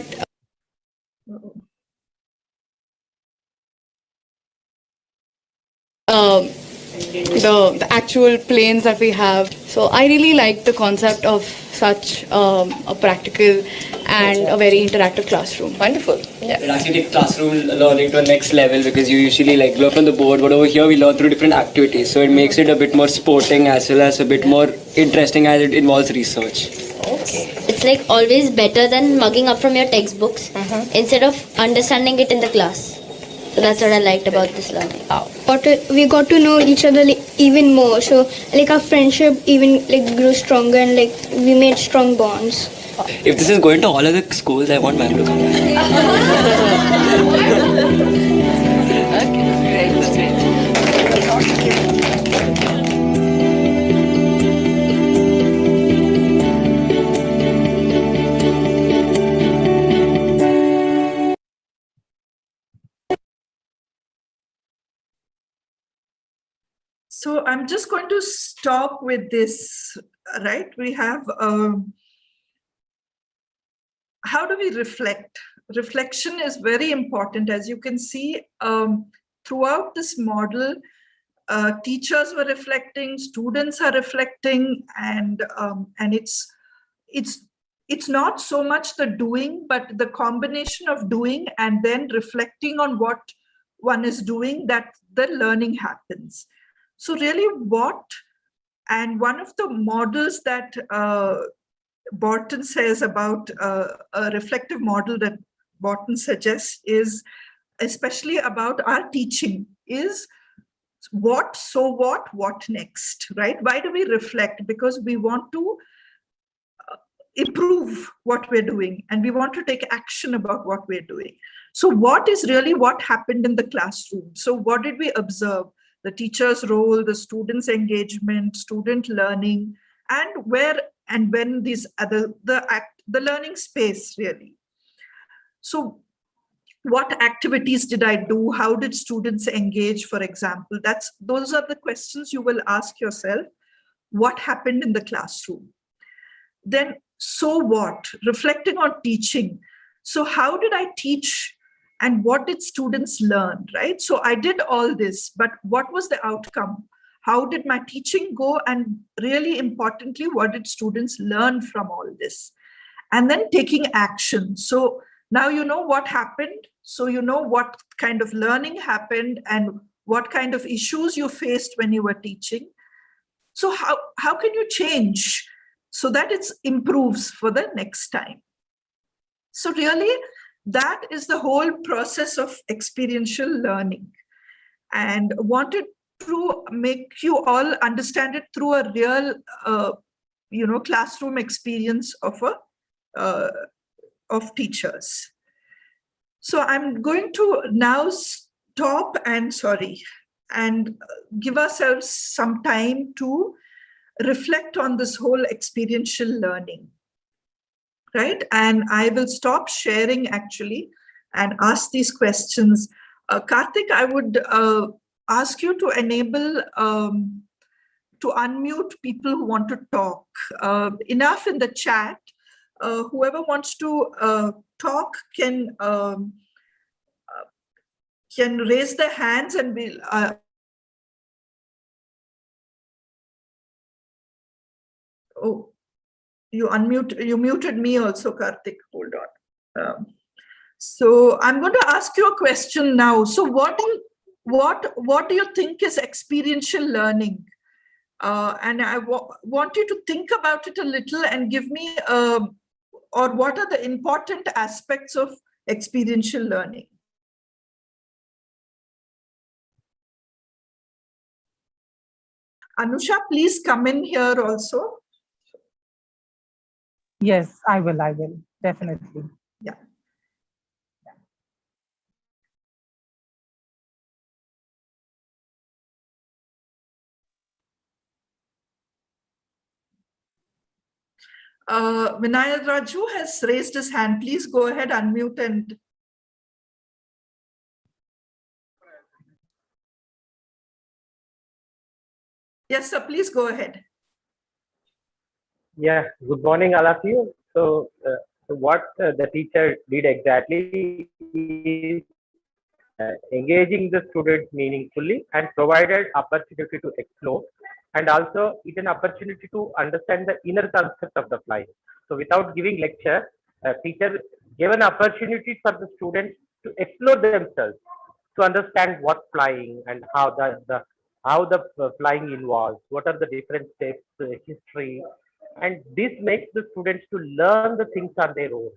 the actual planes that we have. So I really like the concept of such a practical and a very interactive classroom. Wonderful. Yeah. It actually takes classroom learning to a next level, because you usually learn from the board, but over here we learn through different activities. So it makes it a bit more sporting as well as a bit more interesting, as it involves research. Okay. It's like always better than mugging up from your textbooks instead of understanding it in the class. So that's what I liked about this learning. We got to know each other even more. So our friendship even grew stronger, and we made strong bonds. If this is going to all other schools, I want ma'am to come back. Okay, great. So I'm just going to stop with this, right? We have, how do we reflect? Reflection is very important. As you can see, throughout this model, teachers were reflecting, students are reflecting, and it's not so much the doing, but the combination of doing and then reflecting on what one is doing, that the learning happens. So really and one of the models that Borton says about a reflective model that Borton suggests is especially about our teaching is what, so what next, right? Why do we reflect? Because we want to improve what we're doing and we want to take action about what we're doing. So what is really what happened in the classroom? So what did we observe? The teacher's role, the student's engagement, student learning, and where and when these other, the learning space really. So what activities did I do? How did students engage, for example? Those are the questions you will ask yourself. What happened in the classroom? Then, so what? Reflecting on teaching. So how did I teach and what did students learn, right? So I did all this, but what was the outcome? How did my teaching go? And really importantly, what did students learn from all this? and then taking action. So now you know what happened, so you know what kind of learning happened and what kind of issues you faced when you were teaching. So how can you change so that it improves for the next time? So really, that is the whole process of experiential learning, and wanted to make you all understand it through a real, classroom experience of teachers. So I'm going to now stop and give ourselves some time to reflect on this whole experiential learning, right? And I will stop sharing actually and ask these questions. Karthik, I would ask you to enable, to unmute people who want to talk. Enough in the chat. Whoever wants to talk can raise their hands and we'll. Oh, you muted me also, Karthik. Hold on. So I'm going to ask you a question now. So what do you think is experiential learning? And I want you to think about it a little and give me, or what are the important aspects of experiential learning? Anusha, please come in here also. Yes, I will, definitely. Yeah. Vinayad Raju has raised his hand. Please go ahead, unmute and. Yes, sir, please go ahead. Yeah, good morning, all of you. So what the teacher did exactly is engaging the students meaningfully and provided opportunity to explore, and also it's an opportunity to understand the inner concept of the flying. So without giving lecture, teacher gave an opportunity for the students to explore themselves, to understand what flying and how the flying involves, what are the different steps, history, and this makes the students to learn the things on their own.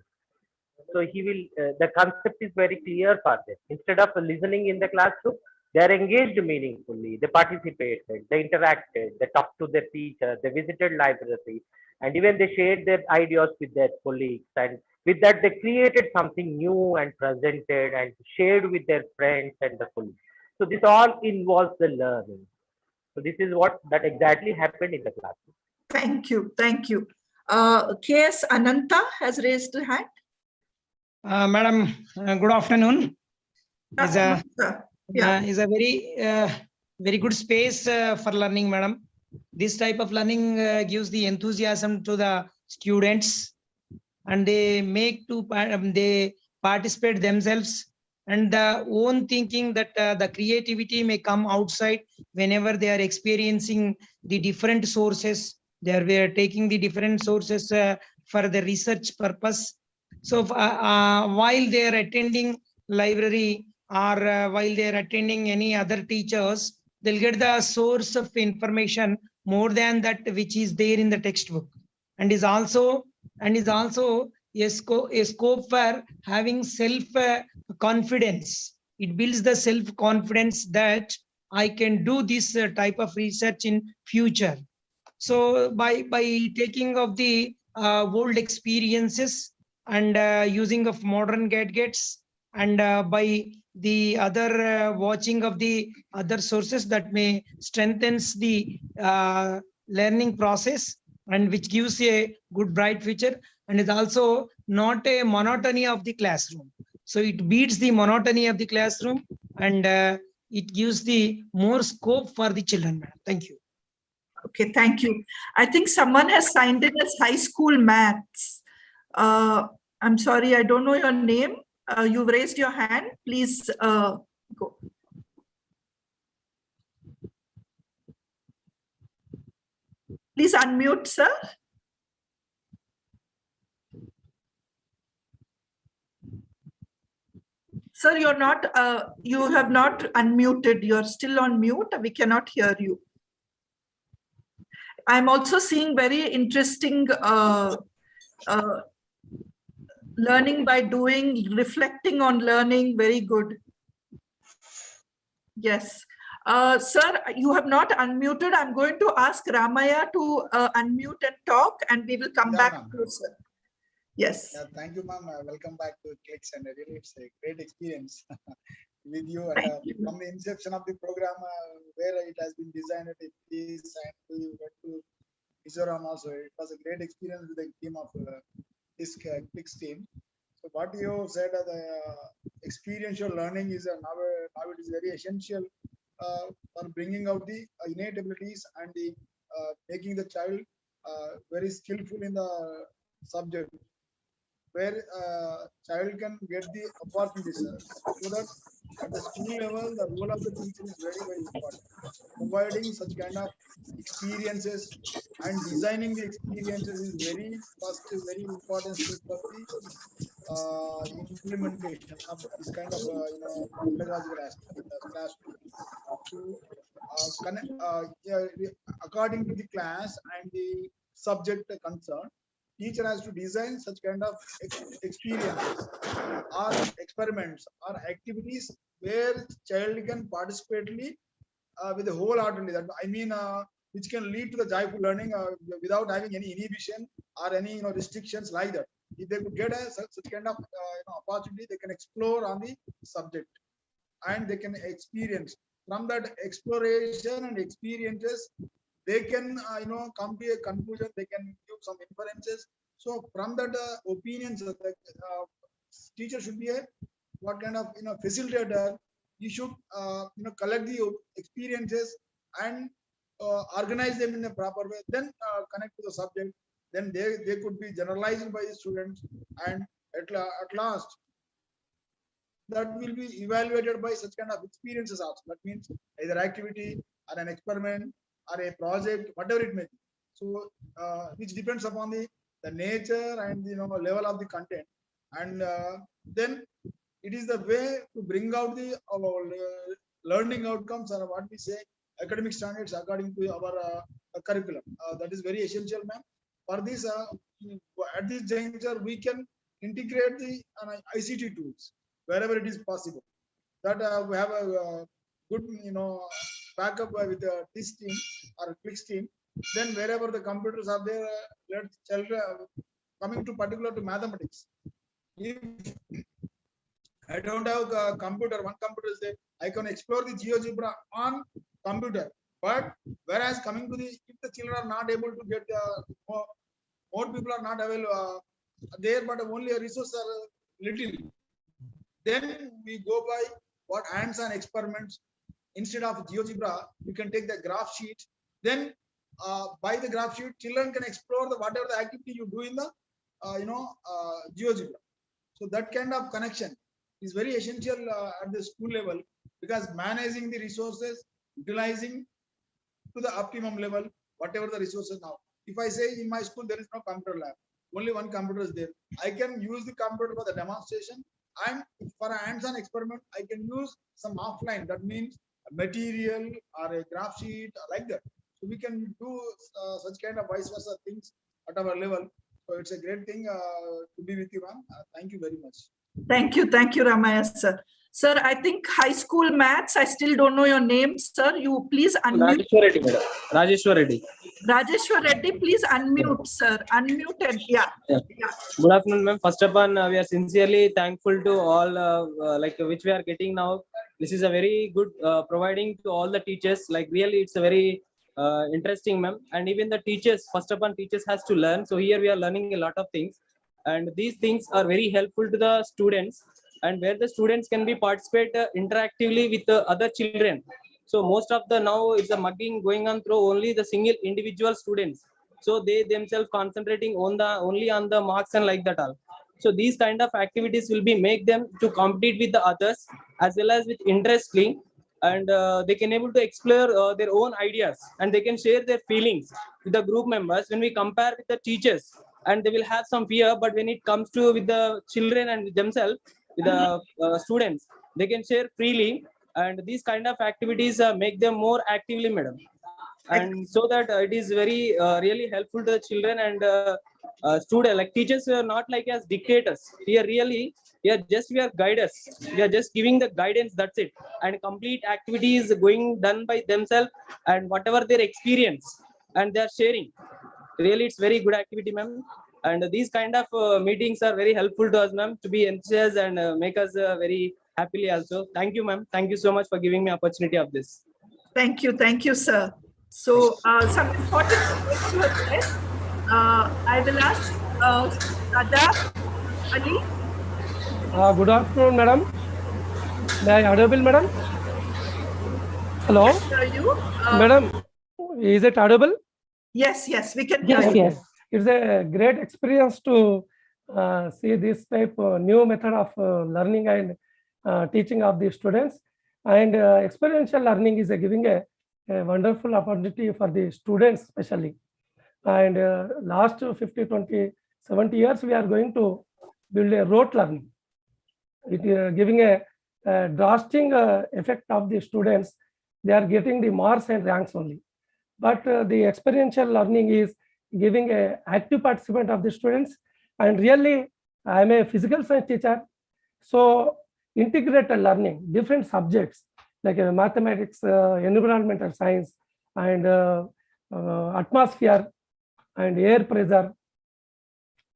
So he will, the concept is very clear for them. Instead of listening in the classroom, they are engaged meaningfully, they participated, they interacted, they talked to their teacher, they visited library, and even they shared their ideas with their colleagues, and with that they created something new and presented and shared with their friends and the colleagues. So this all involves the learning. So this is what that exactly happened in the classroom. Thank you. Thank you. KS Ananta has raised a hand. Madam, good afternoon. Is a very good space for learning, madam. This type of learning gives the enthusiasm to the students, and they they participate themselves, and the own thinking that the creativity may come outside whenever they are experiencing the different sources. They are taking the different sources for the research purpose. So while they are attending library or while they are attending any other teachers, they'll get the source of information more than that which is there in the textbook, and is also a scope for having self confidence. It builds the self confidence that I can do this type of research in future. So by taking of the old experiences and using of modern gadgets, and by the other watching of the other sources that may strengthens the learning process, and which gives a good bright future, and is also not a monotony of the classroom. So it beats the monotony of the classroom, and it gives the more scope for the children. Thank you. Okay, thank you. I think someone has signed in as high school maths. I'm sorry, I don't know your name. You've raised your hand. Please go. Please unmute, sir. Sir, you're not, you have not unmuted. You're still on mute. We cannot hear you. I'm also seeing very interesting learning by doing, reflecting on learning. Very good. Yes. Sir, you have not unmuted. I'm going to ask Ramaya to unmute and talk, and we will come back to sir. Yes. Yeah, thank you, ma'am. Welcome back to CLIx, and really it's a great experience with you. And from the inception of the program, where it has been designed at this, and we went to Mizoram also. It was a great experience with the team of this CLIx team. So what you said, the experiential learning is now it is very essential for bringing out the innate abilities and the making the child very skillful in the subject, where child can get the opportunities, so that at the school level the role of the teacher is very, very important, providing such kind of experiences and designing the experiences is very important step for the implementation of this kind of pedagogical aspect in the classroom. To according to the class and the subject concerned, teacher has to design such kind of experiences or experiments or activities where child can participate with the wholeheartedly. That I mean, which can lead to the joyful learning without having any inhibition or any restrictions like that. If they could get such kind of opportunity, they can explore on the subject and they can experience. From that exploration and experiences, they can come to a conclusion. They can give some inferences. So from that opinions, the teacher should be a what kind of facilitator. You should collect the experiences and organize them in a proper way. Then connect to the subject. Then they could be generalized by the students, and at last that will be evaluated by such kind of experiences also. That means either activity or an experiment or a project, whatever it may be. So which depends upon the nature and the level of the content, and then it is the way to bring out the learning outcomes, or what we say academic standards according to our curriculum. That is very essential, ma'am. For this, at this juncture, we can integrate the ICT tools wherever it is possible. That we have a good backup with this team or CLIx team. Then wherever the computers are there, let's coming to particular to mathematics. If I don't have a computer, one computer is there, I can explore the GeoGebra on computer. But whereas coming to the, if the children are not able to get more people are not available there, but only a resource are little, then we go by what hands-on experiments. Instead of GeoGebra, you can take the graph sheet. Then by the graph sheet, children can explore the whatever the activity you do in the GeoGebra. So that kind of connection is very essential at the school level, because managing the resources, utilizing to the optimum level, whatever the resources now. If I say in my school there is no computer lab, only one computer is there, I can use the computer for the demonstration, and for a hands-on experiment, I can use some offline. That means a material or a graph sheet like that. So we can do such kind of vice versa things at our level. So it's a great thing to be with you, ma'am. Thank you very much. Thank you, Ramaya, sir. Sir, I think high school maths, I still don't know your name, sir. You please unmute. Rajeshwar Reddy, madam. Rajeshwar Reddy. Rajeshwar Reddy, please unmute, sir. Unmute and yeah. Good afternoon, ma'am. First of all, we are sincerely thankful to all which we are getting now. This is a very good providing to all the teachers. Like really, it's a very interesting, ma'am. And even the teachers, first of all, teachers has to learn. So here we are learning a lot of things. And these things are very helpful to the students, and where the students can be participate interactively with the other children. So most of the now it's a mugging going on through only the single individual students. So they themselves concentrating on the only on the marks and like that all. So these kind of activities will be make them to compete with the others as well as with interestly, and they can able to explore their own ideas, and they can share their feelings with the group members. When we compare with the teachers, and they will have some fear, but when it comes to with the children and with themselves, with the students. They can share freely, and these kind of activities make them more actively, madam. And so that it is very really helpful to the children and student. Like teachers are not like as dictators. We are really, we are guiders. We are just giving the guidance. That's it. And complete activity is going done by themselves and whatever their experience, and they are sharing. Really, it's very good activity, ma'am. And these kind of meetings are very helpful to us, ma'am, to be enthusiastic and make us very happily also. Thank you, ma'am. Thank you so much for giving me opportunity of this. Thank you, sir. So some important points you have said. I will ask Sada Ali. Good afternoon, madam. May I audible, madam? Hello? Yes, sir, you. Madam, is it audible? Yes, we can hear you. Yes. It's a great experience to see this type of new method of learning and teaching of the students. And experiential learning is giving a wonderful opportunity for the students especially. And last 50, 20, 70 years, we are going to build a rote learning. It is giving a drastic effect of the students. They are getting the marks and ranks only. But the experiential learning is giving a active participant of the students. And really, I am a physical science teacher. So integrated learning, different subjects like mathematics, environmental science, and atmosphere and air pressure,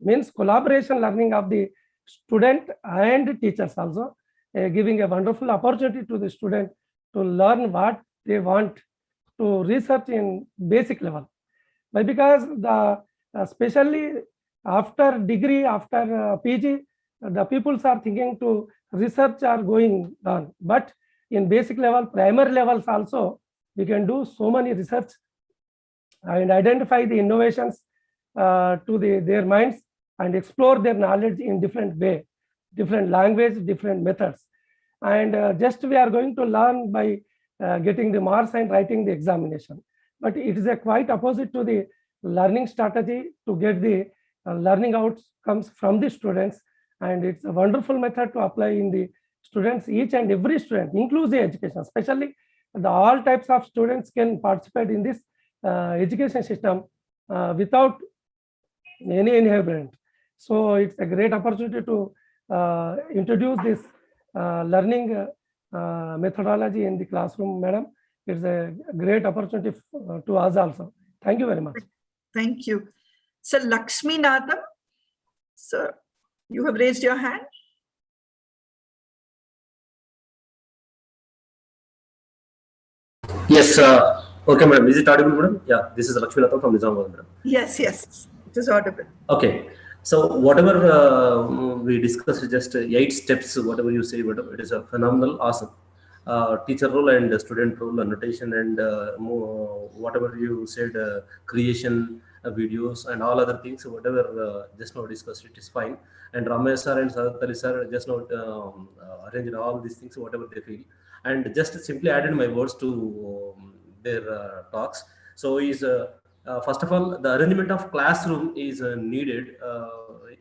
means collaboration learning of the student and teachers also, giving a wonderful opportunity to the student to learn what they want to research in basic level. But because the especially after degree, after PG, the peoples are thinking to research are going on. But in basic level, primary levels also, we can do so many research and identify the innovations to their minds and explore their knowledge in different way, different language, different methods. And just we are going to learn by getting the marks and writing the examination. But it is a quite opposite to the learning strategy to get the learning outcomes from the students. And it's a wonderful method to apply in the students, each and every student, inclusive education, especially the all types of students can participate in this education system without any inhibition. So it's a great opportunity to introduce this learning methodology in the classroom, madam. It's a great opportunity to us also. Thank you very much. Thank you. Sir Lakshmi Natham, sir, you have raised your hand. Yes, okay, madam. Is it audible, madam? Yeah, this is Lakshmi Natham from Nizamabad, madam. Yes, it is audible. Okay, so whatever we discussed, just 8 steps, whatever you say, whatever, it is a phenomenal, awesome. Teacher role and student role, annotation, and whatever you said, creation, videos, and all other things, whatever just now discussed, it is fine. And Ramesh sir and Saratali sir just now arranged all these things, whatever they feel, and just simply added my words to their talks. So is first of all, the arrangement of classroom is needed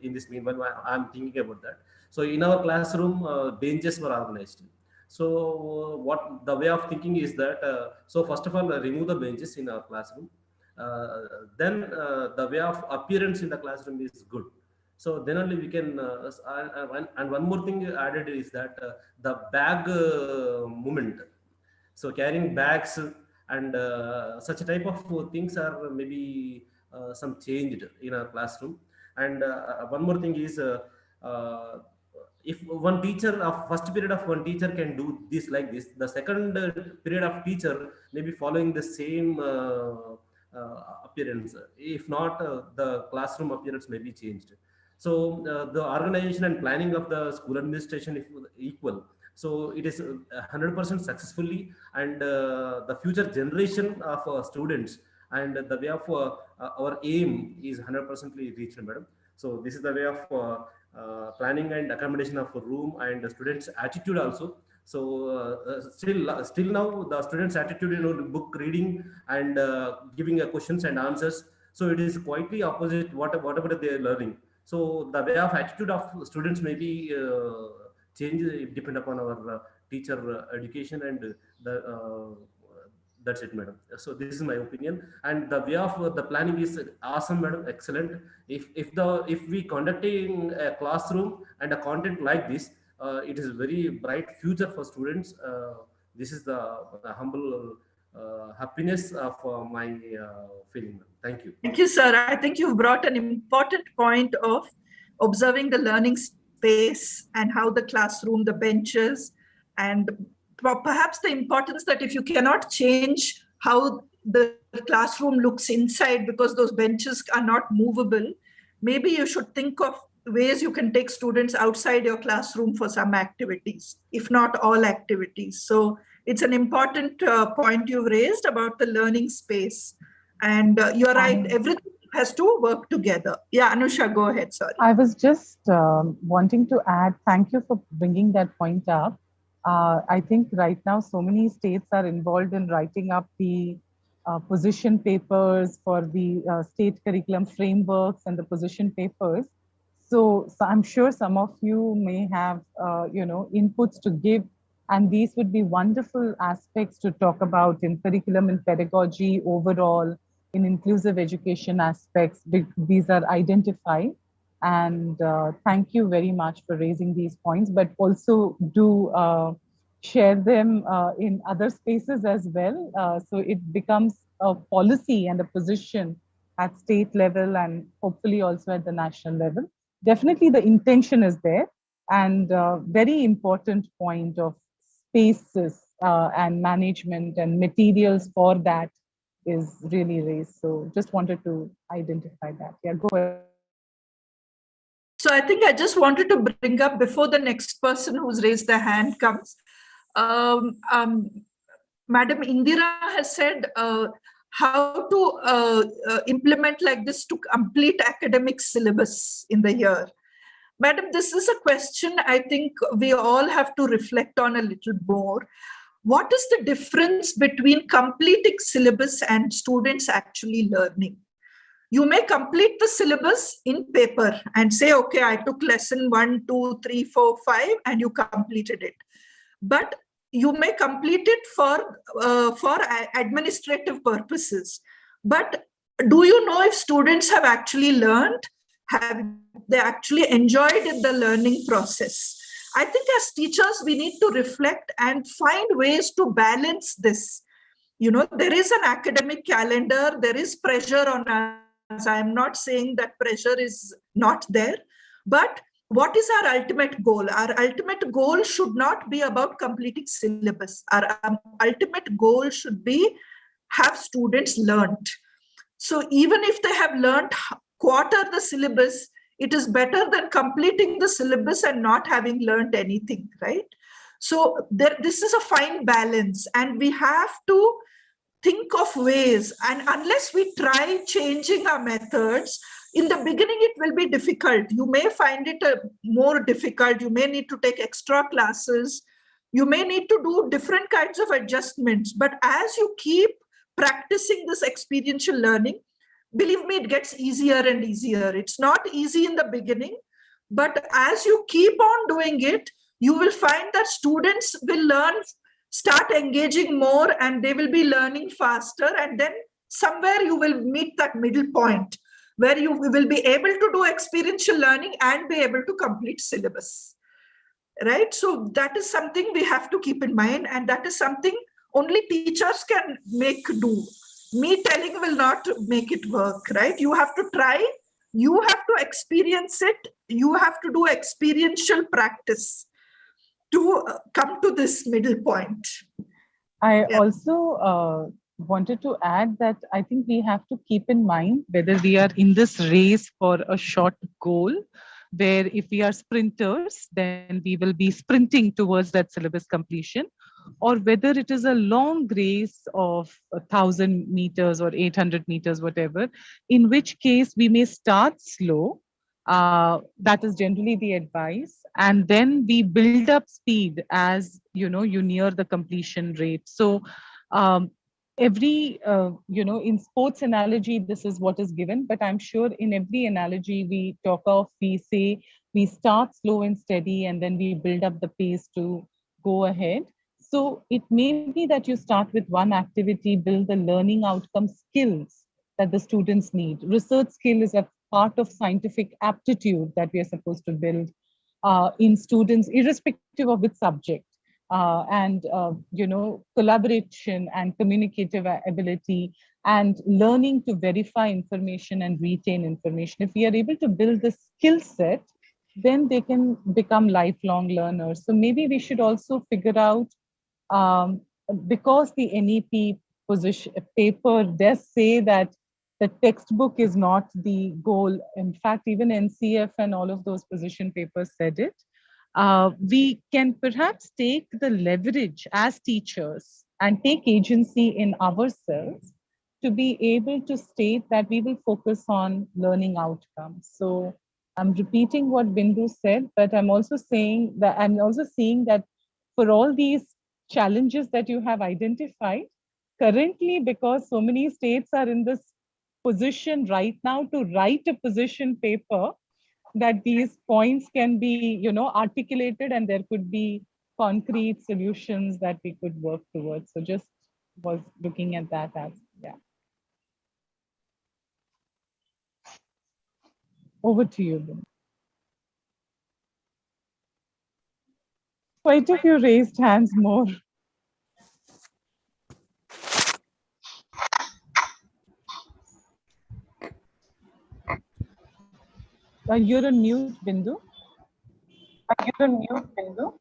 in this meanwhile. I'm thinking about that. So in our classroom, benches were organized. So what the way of thinking is that, so first of all, remove the benches in our classroom. Then the way of appearance in the classroom is good. So then only we can, and one more thing added is that the bag movement. So carrying bags and such type of things are maybe some changed in our classroom. And one more thing is, if one teacher of first period of one teacher can do this like this, the second period of teacher may be following the same appearance. If not, the classroom appearance may be changed. So the organization and planning of the school administration is equal. So it is 100% successfully, and the future generation of students and the way of our aim is 100% reached, madam. So this is the way of planning and accommodation of a room and the students' attitude also. So still now the students' attitude, book reading and giving questions and answers. So it is quite the opposite whatever they are learning. So the way of attitude of students may be change depend upon our teacher education and that's it, madam. So this is my opinion, and the way of the planning is awesome, madam, excellent. If we conducting a classroom and a content like this, it is very bright future for students. This is the humble happiness of my feeling, madam. Thank you. Thank you, sir. I think you've brought an important point of observing the learning space and how the classroom, the benches, and perhaps the importance that if you cannot change how the classroom looks inside because those benches are not movable, maybe you should think of ways you can take students outside your classroom for some activities, if not all activities. So it's an important point you've raised about the learning space. And you're right, everything has to work together. Yeah, Anusha, go ahead, sorry. I was just wanting to add, thank you for bringing that point up. I think right now so many states are involved in writing up the position papers for the state curriculum frameworks and the position papers. So I'm sure some of you may have, inputs to give, and these would be wonderful aspects to talk about in curriculum and pedagogy overall, in inclusive education aspects. These are identified. And thank you very much for raising these points, but also do share them in other spaces as well. So it becomes a policy and a position at state level and hopefully also at the national level. Definitely the intention is there, and very important point of spaces and management and materials for that is really raised. So just wanted to identify that. Yeah, go ahead. So I think I just wanted to bring up before the next person who's raised their hand comes. Madam Indira has said how to implement like this to complete academic syllabus in the year. Madam, this is a question I think we all have to reflect on a little more. What is the difference between completing syllabus and students actually learning? You may complete the syllabus in paper and say, okay, I took lesson 1, 2, 3, 4, 5, and you completed it. But you may complete it for administrative purposes. But do you know if students have actually learned? Have they actually enjoyed the learning process? I think as teachers, we need to reflect and find ways to balance this. You know, there is an academic calendar, there is pressure on us. I'm not saying that pressure is not there, but what is our ultimate goal? Our ultimate goal should not be about completing syllabus. Our ultimate goal should be have students learned. So even if they have learned quarter the syllabus, it is better than completing the syllabus and not having learned anything, right? So this is a fine balance, and we have to think of ways, and unless we try changing our methods, in the beginning it will be difficult. You may find it more difficult. You may need to take extra classes. You may need to do different kinds of adjustments. But as you keep practicing this experiential learning, believe me, it gets easier and easier. It's not easy in the beginning, but as you keep on doing it, you will find that students will start engaging more, and they will be learning faster. And then somewhere you will meet that middle point where you will be able to do experiential learning and be able to complete syllabus, right? So that is something we have to keep in mind, and that is something only teachers can make do. Me telling will not make it work, right? You have to try, you have to experience it, you have to do experiential practice to come to this middle point. I also wanted to add that I think we have to keep in mind whether we are in this race for a short goal, where if we are sprinters, then we will be sprinting towards that syllabus completion, or whether it is a long race of 1,000 meters or 800 meters, whatever, in which case we may start slow. That is generally the advice. And then we build up speed as, you near the completion rate. So every, in sports analogy, this is what is given, but I'm sure in every analogy we talk of, we say we start slow and steady and then we build up the pace to go ahead. So it may be that you start with one activity, build the learning outcome skills that the students need. Research skill is a part of scientific aptitude that we are supposed to build in students, irrespective of which subject. And collaboration and communicative ability and learning to verify information and retain information. If we are able to build the skill set, then they can become lifelong learners. So maybe we should also figure out, because the NEP position paper does say that the textbook is not the goal. In fact, even NCF and all of those position papers said it. We can perhaps take the leverage as teachers and take agency in ourselves to be able to state that we will focus on learning outcomes. So I'm repeating what Bindu said, but I'm also seeing that for all these challenges that you have identified, currently, because so many states are in this position right now to write a position paper, that these points can be, articulated and there could be concrete solutions that we could work towards. So just was looking at that as, yeah. Over to you, Bin. Quite a few raised hands more. You're on mute, Bindu. You're on mute, Bindu.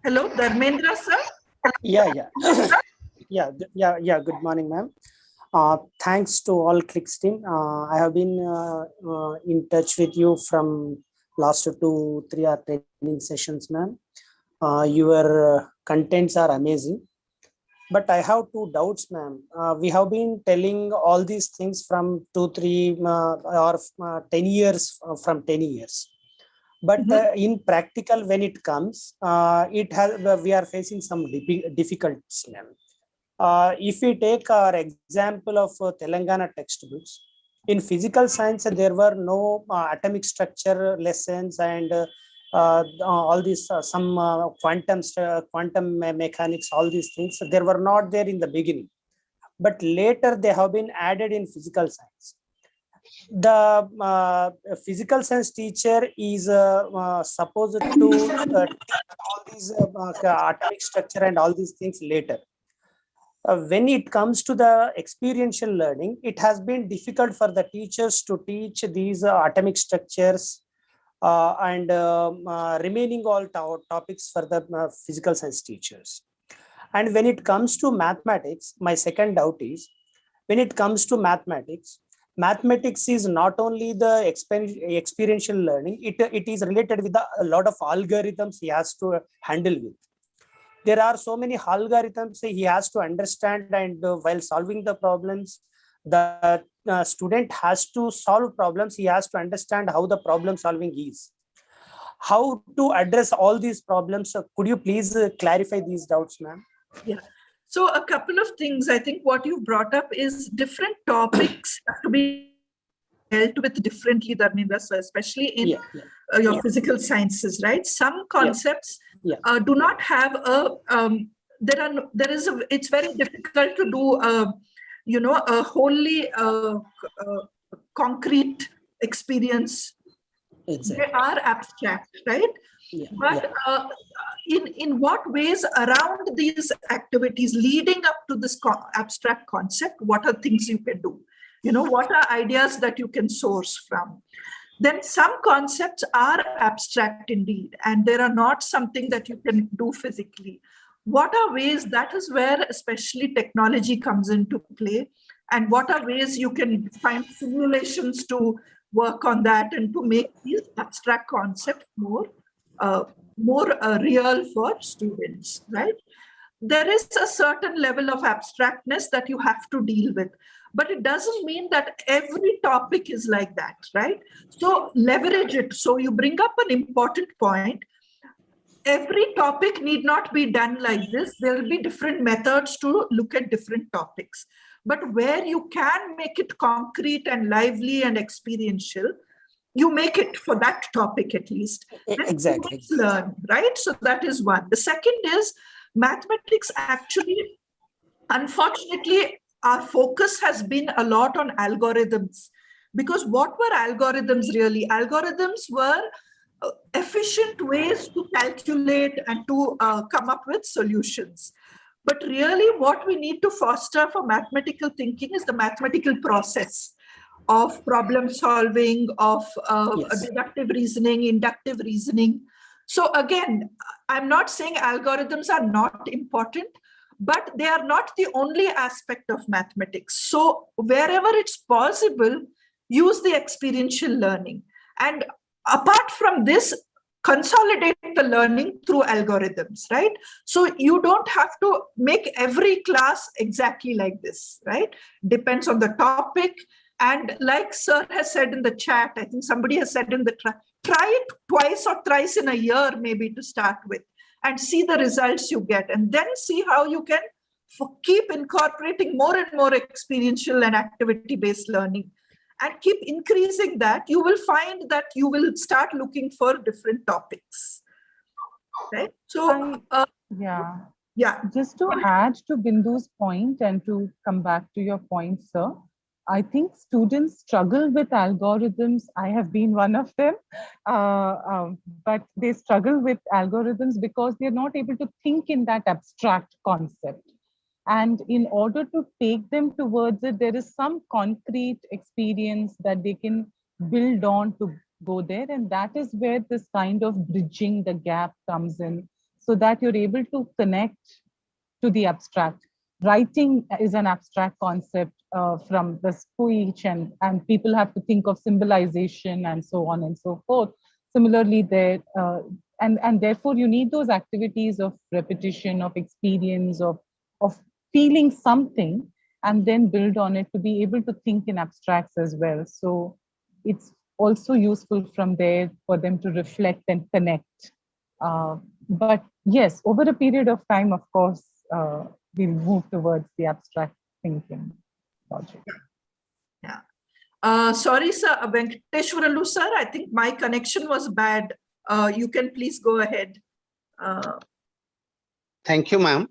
Hello, Dharmendra sir. Yeah. Good morning, ma'am. Thanks to all CLIx team. I have been in touch with you from last 2-3 hour training sessions, ma'am. Your contents are amazing. But I have 2 doubts, ma'am. We have been telling all these things from 2-3 or 10 years, from 10 years. But in practical, when it comes, we are facing some difficulties, ma'am. If we take our example of Telangana textbooks, in physical science, there were no atomic structure lessons and all these some quantum mechanics, all these things. There were not there in the beginning, but later they have been added in physical science. The physical science teacher is supposed to teach all these atomic structure and all these things later. When it comes to the experiential learning, it has been difficult for the teachers to teach these atomic structures and remaining all topics for the physical science teachers. And when it comes to mathematics, my second doubt is, when it comes to mathematics is not only the experiential learning, it is related with a lot of algorithms he has to handle with. There are so many algorithms he has to understand, and while solving the problems, the student has to solve problems. He has to understand how the problem solving is. How to address all these problems? Could you please clarify these doubts, ma'am? Yeah. So a couple of things. I think what you brought up is different topics have to be dealt with differently, Dharmendra, so especially in your physical sciences, right? Some concepts do not have a it's very difficult to do a wholly concrete experience. Exactly. They are abstract, right? But in what ways around these activities leading up to this abstract concept, what are things you can do? What are ideas that you can source from? Then some concepts are abstract indeed, and they are not something that you can do physically. What are ways, that is where especially technology comes into play, and what are ways you can find simulations to work on that and to make these abstract concepts more real for students, right? There is a certain level of abstractness that you have to deal with, but it doesn't mean that every topic is like that, right? So leverage it. So you bring up an important point. every topic need not be done like this. There will be different methods to look at different topics. But where you can make it concrete and lively and experiential, you make it for that topic at least. Exactly. Learn, right? So that is one. The second is mathematics actually, unfortunately, our focus has been a lot on algorithms. Because what were algorithms really? Algorithms were efficient ways to calculate and to come up with solutions. But really what we need to foster for mathematical thinking is the mathematical process of problem solving, of deductive reasoning, inductive reasoning. So again, I'm not saying algorithms are not important, but they are not the only aspect of mathematics. So wherever it's possible, use the experiential learning. And apart from this, consolidate the learning through algorithms, right? So you don't have to make every class exactly like this, right? Depends on the topic. And like Sir has said in the chat, I think somebody has said in the try it twice or thrice in a year, maybe to start with, and see the results you get. And then see how you can keep incorporating more and more experiential and activity-based learning. And keep increasing that, you will find that you will start looking for different topics. Right? So, yeah. Just to add to Bindu's point and to come back to your point, sir, I think students struggle with algorithms. I have been one of them, but they struggle with algorithms because they're not able to think in that abstract concept. And in order to take them towards it, there is some concrete experience that they can build on to go there. And that is where this kind of bridging the gap comes in, so that you're able to connect to the abstract. Writing is an abstract concept from the speech, and people have to think of symbolization and so on and so forth. Similarly, there, and therefore you need those activities of repetition, of experience, of feeling something, and then build on it to be able to think in abstracts as well. So it's also useful from there for them to reflect and connect. But yes, over a period of time, of course, we'll move towards the abstract thinking project. Yeah. Sorry, sir, Venkateshwaralu, sir, I think my connection was bad. You can please go ahead. Thank you, ma'am.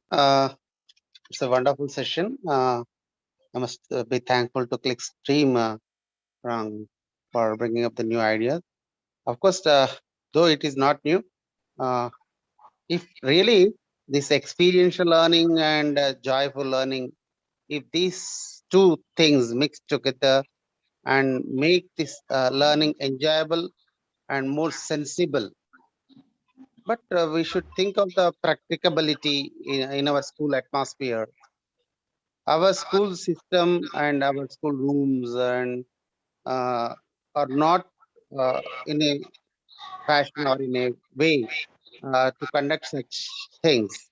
It's a wonderful session. I must be thankful to CLIx team for bringing up the new ideas. Of course, though it is not new, if really this experiential learning and joyful learning, if these two things mix together and make this learning enjoyable and more sensible, but we should think of the practicability in our school atmosphere. Our school system and our school rooms and are not in a fashion or in a way to conduct such things.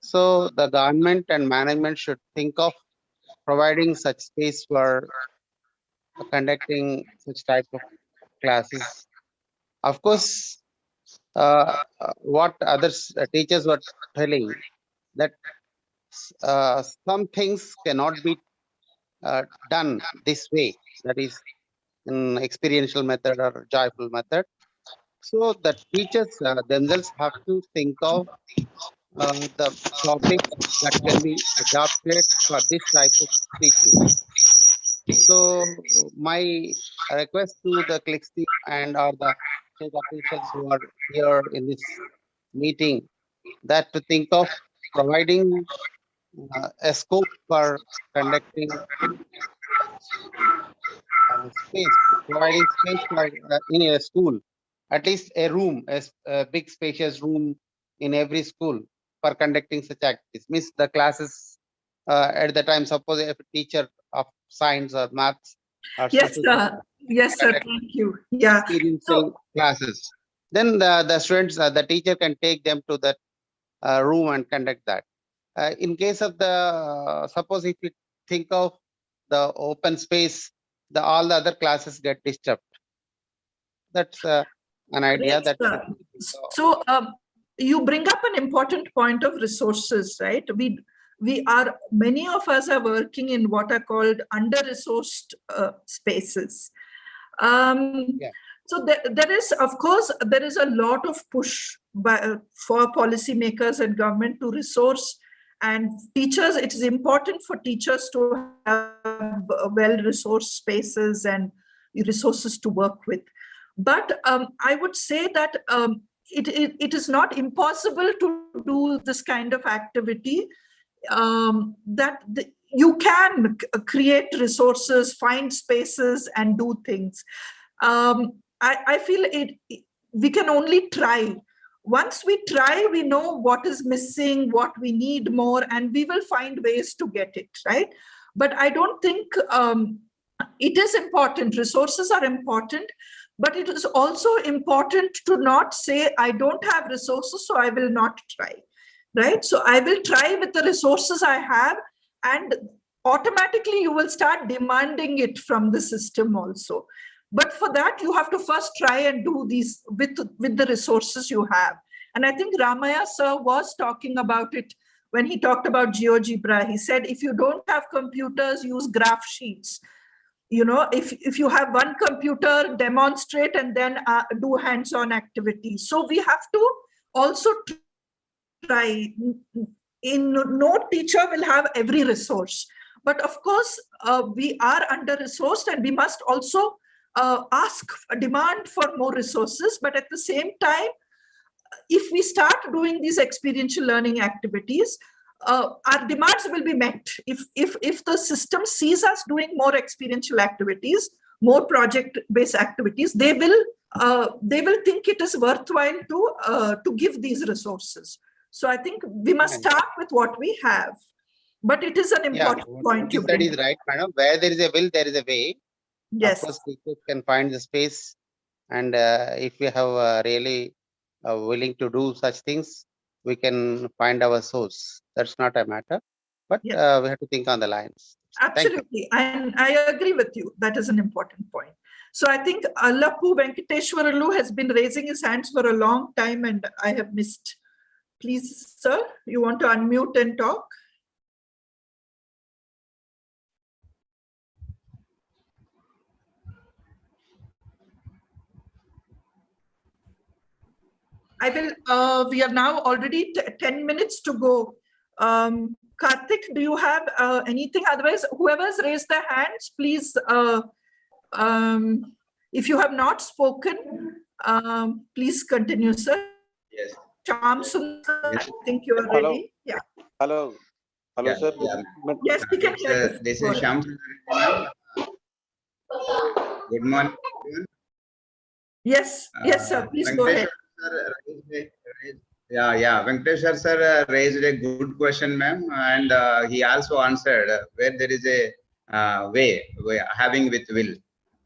So the government and management should think of providing such space for conducting such type of classes. Of course, what others teachers were telling, that some things cannot be done this way, that is in experiential method or joyful method. So the teachers themselves have to think of the topics that can be adapted for this type of teaching. So my request to the CLIx team and or the state officials who are here in this meeting, that to think of providing a scope for conducting space, providing space for in a school, at least a room, a big spacious room in every school for conducting such activities. Means the classes at the time, suppose if a teacher of science or maths or yes, social yes, sir. Thank you. Yeah. Experiencing classes, then the students, the teacher can take them to that room and conduct that. In case of the suppose if you think of the open space, all the other classes get disturbed. That's an idea that. So you bring up an important point of resources, right? Many of us are working in what are called under-resourced spaces. So there is, of course, there is a lot of push for policymakers and government to resource and teachers. It is important for teachers to have well-resourced spaces and resources to work with. But I would say that it is not impossible to do this kind of activity. You can create resources, find spaces, and do things. I feel we can only try. Once we try, we know what is missing, what we need more, and we will find ways to get it, right? But I don't think it is important. Resources are important, but it is also important to not say, I don't have resources, so I will not try, right? So I will try with the resources I have, and automatically you will start demanding it from the system also. But for that, you have to first try and do these with the resources you have. And I think Ramaya sir was talking about it when he talked about GeoGebra. He said, if you don't have computers, use graph sheets. You know, if you have one computer, demonstrate and then do hands-on activities. So we have to also try. No teacher will have every resource. But of course, we are under-resourced, and we must also demand for more resources. But at the same time, if we start doing these experiential learning activities, our demands will be met. If the system sees us doing more experiential activities, more project-based activities, they will think it is worthwhile to give these resources. So I think we must start with what we have. But it is an important point. That is right, madam. Where there is a will, there is a way. Yes. Of course, people can find the space, and if we have really willing to do such things, we can find our source. That's not a matter, but we have to think on the lines. Absolutely, and I agree with you. That is an important point. So I think Allappu Venkateshwaralu has been raising his hands for a long time, and I have missed. Please, sir, you want to unmute and talk? I will, we are now already 10 minutes to go. Karthik, do you have anything? Otherwise, whoever's raised their hands, please, if you have not spoken, please continue, sir. Yes. Shyam Sundar, I think you are ready. Yeah. Hello. Hello, sir. Yes, we can hear you. This is Shyam Sundar. Good morning. Yes, yes, sir. Please go ahead. Venkateshwar sir raised a good question, ma'am, and he also answered where there is a way having with will.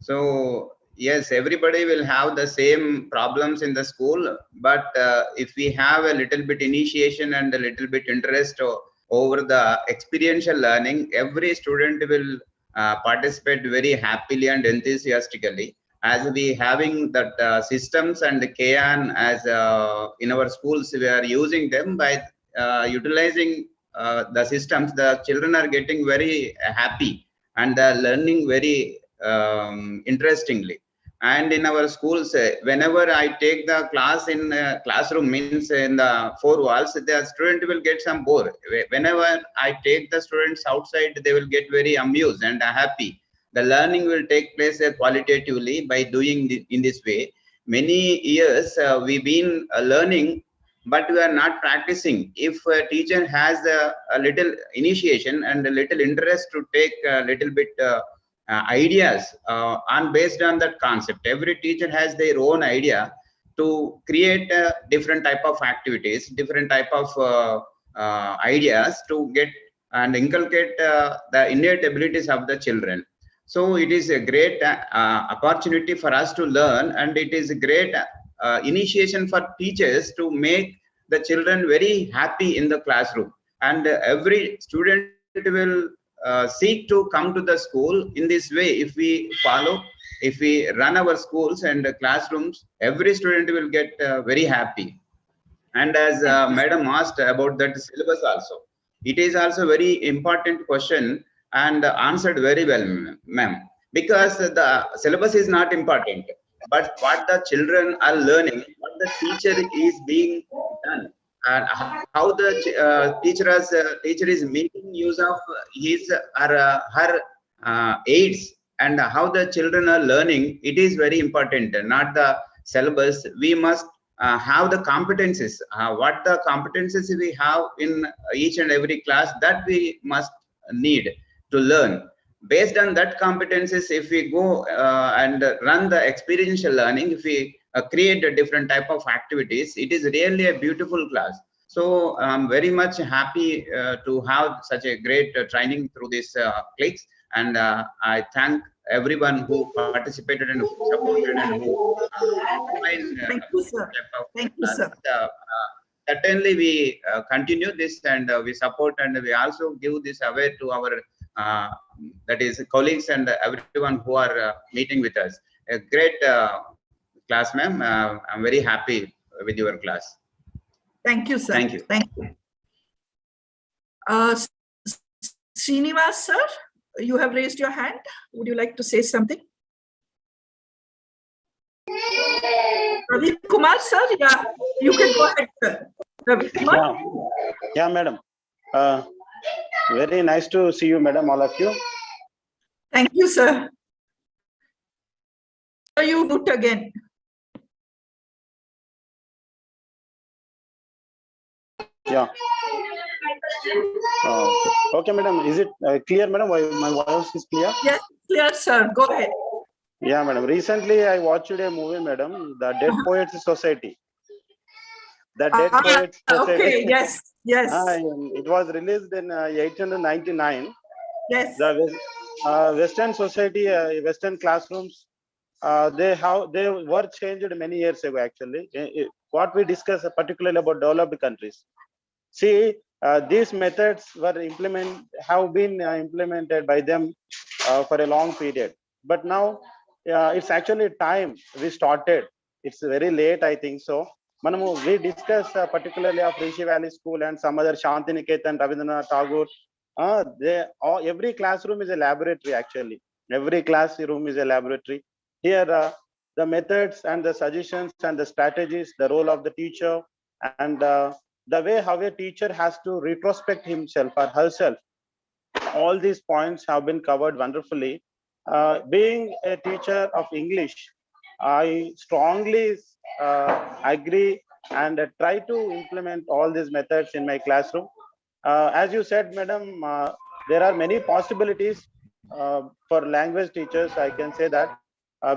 So yes, everybody will have the same problems in the school, but if we have a little bit initiation and a little bit interest over the experiential learning, every student will participate very happily and enthusiastically. As we having that systems and the KAN as in our schools, we are using them. By utilizing the systems, the children are getting very happy and learning very interestingly. And in our schools, whenever I take the class in classroom, means in the four walls, the student will get some bored. Whenever I take the students outside, they will get very amused and happy. The learning will take place qualitatively by doing in this way. Many years we've been learning, but we are not practicing. If a teacher has a little initiation and a little interest to take a little bit ideas on based on that concept, every teacher has their own idea to create different type of activities, different type of ideas to get and inculcate the innate abilities of the children. So it is a great opportunity for us to learn, and it is a great initiation for teachers to make the children very happy in the classroom. And every student will seek to come to the school in this way. If we follow, if we run our schools and classrooms, every student will get very happy. And as Madam asked about that syllabus also, it is also very important question and answered very well, ma'am. Because the syllabus is not important, but what the children are learning, what the teacher is being done, and how the teacher is making use of his or her aids, and how the children are learning, it is very important, not the syllabus. We must have the competencies, what the competencies we have in each and every class, that we must need to learn. Based on that competencies, if we go and run the experiential learning, if we create a different type of activities, it is really a beautiful class. So I'm very much happy to have such a great training through this CLIx, and I thank everyone who participated and who supported and who Thank you, sir. Thank you, sir. Certainly we continue this, and we support, and we also give this away to our that is colleagues and everyone who are meeting with us. A great class, ma'am. I'm very happy with your class. Thank you, sir. Thank you. Thank you. Srinivas, sir, you have raised your hand. Would you like to say something? Ravi Kumar, sir, yeah, you can go ahead, sir. Ravi Kumar? Yeah, madam. Very nice to see you, madam, all of you. Thank you, sir. So you do it again. Yeah. Okay, madam. Is it clear, madam? My voice is clear? Yes, clear, sir. Go ahead. Yeah, madam. Recently, I watched a movie, madam, The Dead Poets Society. The Dead Poets Society. Okay, yes, yes. It was released in 1899. Yes. The Western society, Western classrooms, they were changed many years ago. Actually, what we discuss particularly about developed countries. See, these methods have been implemented by them for a long period. But now it's actually time we started. It's very late, I think so. We discuss particularly of Rishi Valley School and some other Shantiniketan, Rabindranath Tagore. Every classroom is a laboratory, actually. Every classroom is a laboratory. Here, the methods and the suggestions and the strategies, the role of the teacher, and the way how a teacher has to retrospect himself or herself. All these points have been covered wonderfully. Being a teacher of English, I strongly agree and try to implement all these methods in my classroom. As you said, madam, there are many possibilities for language teachers. I can say that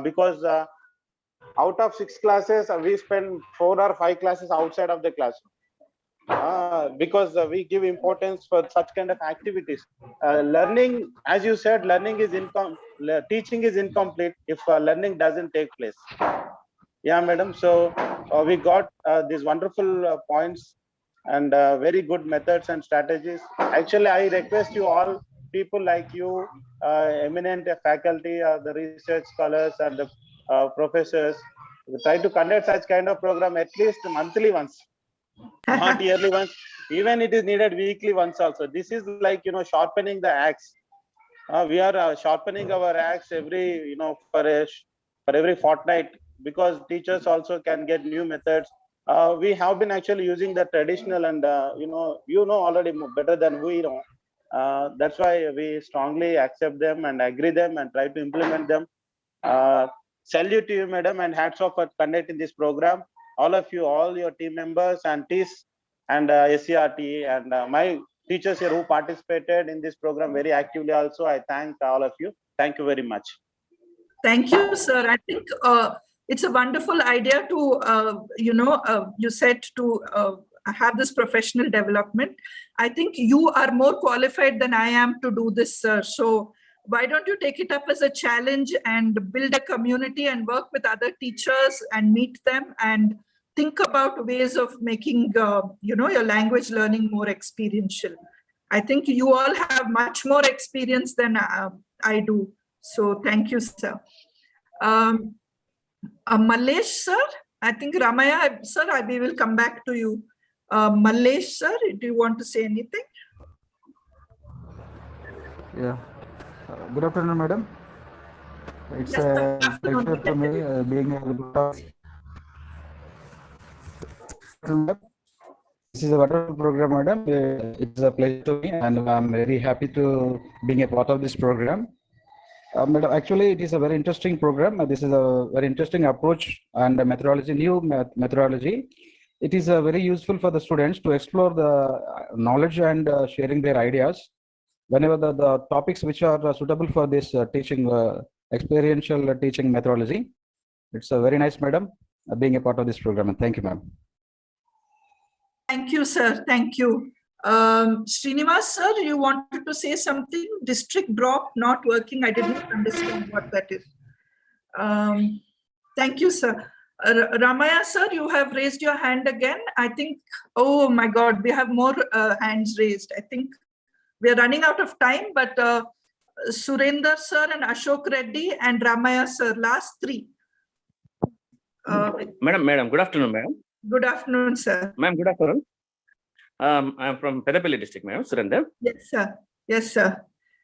because out of 6 classes, we spend 4 or 5 classes outside of the classroom. Because we give importance for such kind of activities. Learning, as you said, teaching is incomplete if learning doesn't take place. Yeah, madam. So we got these wonderful points and very good methods and strategies. Actually, I request you all, people like you, eminent faculty, the research scholars and the professors, try to conduct such kind of program at least monthly once. Not yearly once, even it is needed weekly once also. This is like, sharpening the axe. We are sharpening our axe every, for every fortnight, because teachers also can get new methods. We have been actually using the traditional and, already better than we know. That's why we strongly accept them and agree them and try to implement them. Salute to you, madam, and hats off for conducting this program. All of you, all your team members and TIS and SCERT and my teachers here who participated in this program very actively also. I thank all of you. Thank you very much. Thank you, sir. I think it's a wonderful idea to, you said to have this professional development. I think you are more qualified than I am to do this, sir. So why don't you take it up as a challenge and build a community and work with other teachers and meet them and think about ways of making, your language learning more experiential. I think you all have much more experience than I do. So thank you, sir. Malesh, sir, I think Ramaya, sir, we will come back to you. Mallesh, sir, do you want to say anything? Yeah. Good afternoon, madam. It's Yes, sir. Good a afternoon. pleasure to me being a part of. This is a wonderful program, madam. It's a pleasure to me, and I'm very happy to being a part of this program. Madam, actually, it is a very interesting program. This is a very interesting approach and a methodology, new methodology. It is very useful for the students to explore the knowledge and sharing their ideas. Whenever the topics which are suitable for this teaching, experiential teaching methodology. It's a very nice, madam, being a part of this program. And thank you, ma'am. Thank you, sir. Thank you. Srinivas, sir, you wanted to say something? District drop not working. I did not understand what that is. Thank you, sir. Ramaya, sir, you have raised your hand again. I think, oh my God, we have more hands raised. I think we are running out of time, but Surender, sir, and Ashok Reddy and Ramaya, sir, last three. Madam, good afternoon, madam. Good afternoon, sir. Ma'am, good afternoon. I'm from Pedapalli district, ma'am, Surender. Yes, sir. Yes, sir.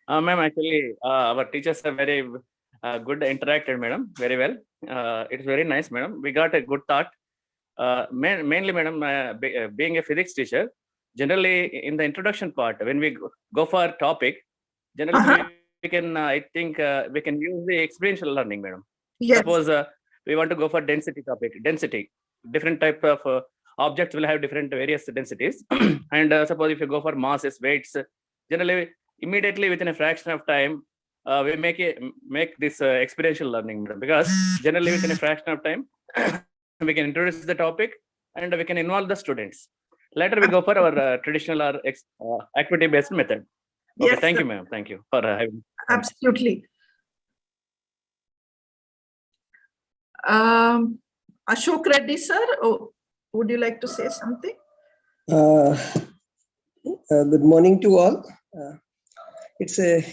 Ma'am, actually, our teachers are very good interacted, madam, very well. It's very nice, madam. We got a good thought. Mainly, madam, being a physics teacher, generally in the introduction part, when we go for a topic, generally we can, I think, we can use the experiential learning, madam. Yes. Suppose we want to go for density topic, density, different type of objects will have different various densities. And suppose if you go for masses, weights, generally, immediately within a fraction of time, we make this experiential learning, madam, because generally within a fraction of time, we can introduce the topic and we can involve the students. Later we go for our traditional or activity-based method. Okay, Yes, thank sir. you, ma'am. Thank you for having. Absolutely. Ashok Reddy, sir, would you like to say something? Good morning to all. It's a.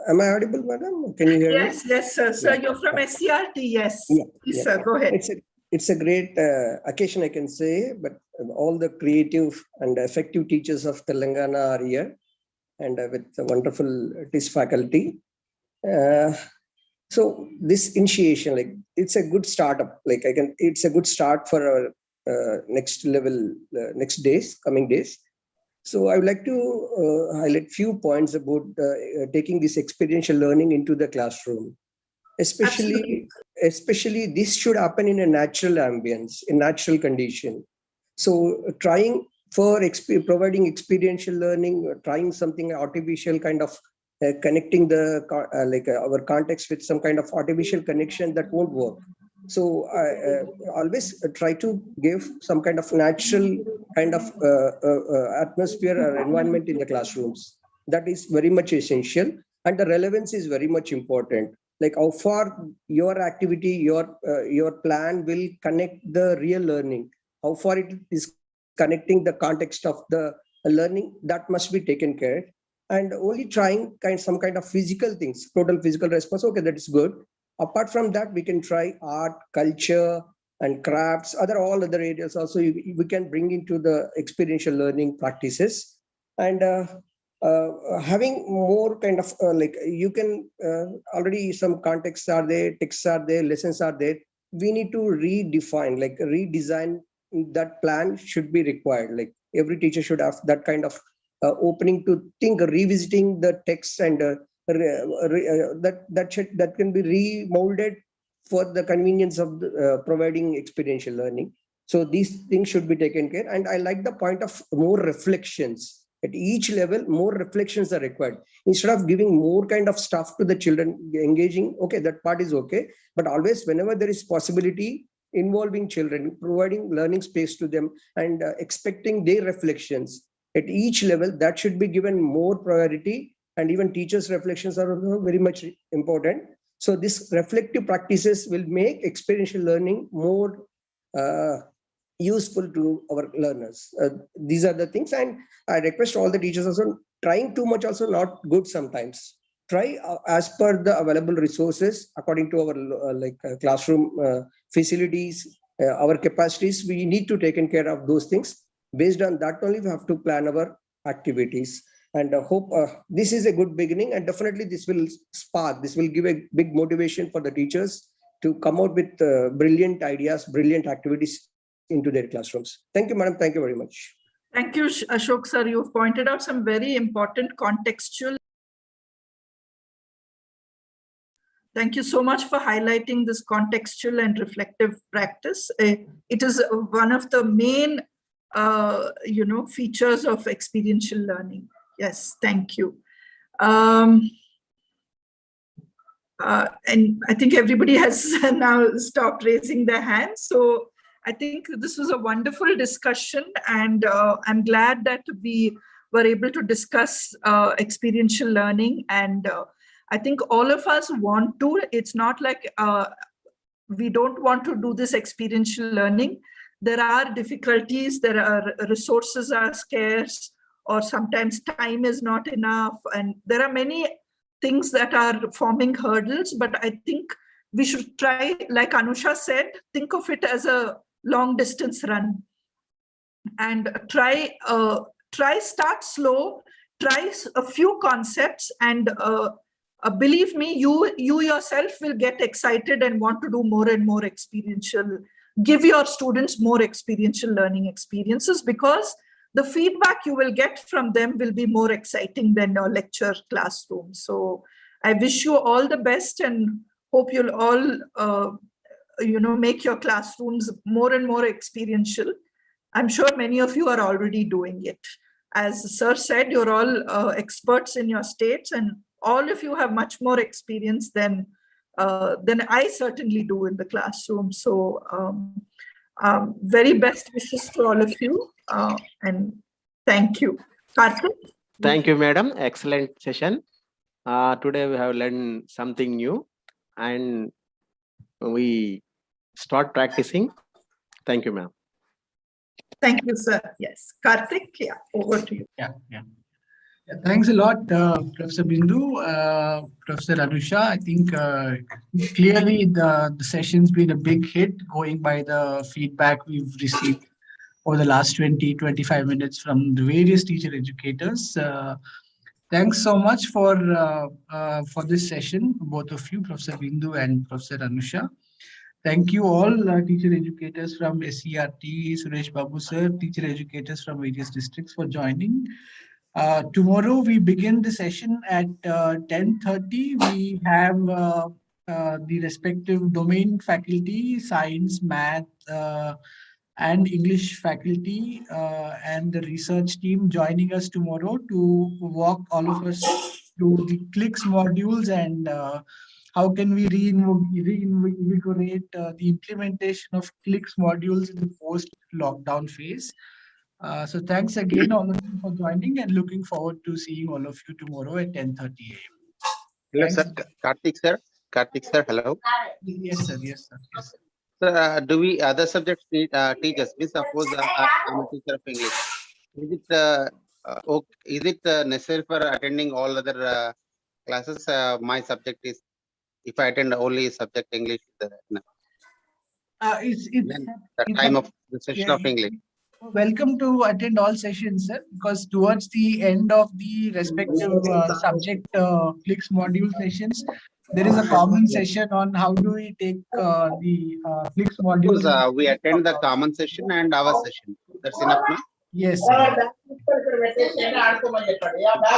Am I audible, madam? Can you hear me? Yes, sir. Sir, you're from SCERT. Yes. Please, sir, go ahead. It's a great occasion, I can say, but all the creative and effective teachers of Telangana are here, and with the wonderful TIS faculty. So this initiation, like, it's a good startup. Like, it's a good start for our next level, next days, coming days. So I would like to highlight few points about taking this experiential learning into the classroom. Especially this should happen in a natural ambience, in natural condition. So trying for providing experiential learning, trying something artificial kind of connecting the our context with some kind of artificial connection, that won't work. So I always try to give some kind of natural kind of atmosphere or environment in the classrooms. That is very much essential, and the relevance is very much important. Like how far your activity, your plan will connect the real learning, how far it is connecting the context of the learning, that must be taken care. And only trying some kind of physical things, total physical response, okay, that is good. Apart from that, we can try art, culture, and crafts, all other areas also we can bring into the experiential learning practices. And having more kind of like you can already some contexts are there, texts are there, lessons are there. We need to redefine, like redesign. That plan should be required. Like every teacher should have that kind of opening to think, revisiting the text, and that can be remolded for the convenience of providing experiential learning. So these things should be taken care. And I like the point of more reflections. At each level, more reflections are required. Instead of giving more kind of stuff to the children, engaging, okay, that part is okay. But always, whenever there is possibility, involving children, providing learning space to them, and expecting their reflections at each level, that should be given more priority. And even teachers' reflections are very much important. So this reflective practices will make experiential learning more useful to our learners. These are the things, and I request all the teachers also, trying too much also not good sometimes. Try as per the available resources, according to our classroom facilities, our capacities, we need to take care of those things. Based on that only, we have to plan our activities. And I hope this is a good beginning, and definitely this will spark, this will give a big motivation for the teachers to come out with brilliant ideas, brilliant activities into their classrooms. Thank you, madam. Thank you very much. Thank you, Ashok sir. You've pointed out some very important contextual. Thank you so much for highlighting this contextual and reflective practice. It is one of the main, features of experiential learning. Yes, thank you. And I think everybody has now stopped raising their hands. So I think this was a wonderful discussion, and I'm glad that we were able to discuss experiential learning. And I think all of us want to. It's not like we don't want to do this experiential learning. There are difficulties, there are resources are scarce, or sometimes time is not enough. And there are many things that are forming hurdles, but I think we should try, like Anusha said, think of it as a long distance run, and try start slow, try a few concepts, and believe me, you yourself will get excited and want to do more and more experiential, give your students more experiential learning experiences, because the feedback you will get from them will be more exciting than your lecture classroom. So I wish you all the best, and hope you'll all make your classrooms more and more experiential. I'm sure many of you are already doing it. As Sir said, you're all experts in your states, and all of you have much more experience than I certainly do in the classroom. So very best wishes to all of you, and thank you. Karthik? Thank you, madam. Excellent session. Today we have learned something new, and we start practicing. Thank you, ma'am. Thank you, sir. Yes, Karthik, yeah, over to you. Yeah. Thanks a lot, Professor Bindu, Professor Anusha. I think clearly the session's been a big hit, going by the feedback we've received over the last 20-25 minutes from the various teacher educators. Thanks so much for this session, both of you, Professor Bindu and Professor Anusha. Thank you all, teacher educators from SCERT, Suresh Babu sir, teacher educators from various districts for joining. Tomorrow we begin the session at 10:30. We have the respective domain faculty, science, math, and English faculty, and the research team joining us tomorrow to walk all of us through the CLIx modules, and how can we reinvigorate the implementation of CLIx modules in the post-lockdown phase. So thanks again all of you for joining, and looking forward to seeing all of you tomorrow at 10:30 a.m. Hello, sir. Karthik sir. Karthik sir, hello. Yes, sir. Yes, sir. Yes, sir. So, do we other subjects need teachers? Means suppose I'm a teacher of English. Is it necessary for attending all other classes? My subject is, if I attend only subject English, no. It's the time of the session of English. Welcome to attend all sessions, sir, because towards the end of the respective subject CLIx module sessions, there is a common session on how do we take the CLIx modules. We attend the common session and our session. That's enough, no? Yes, sir.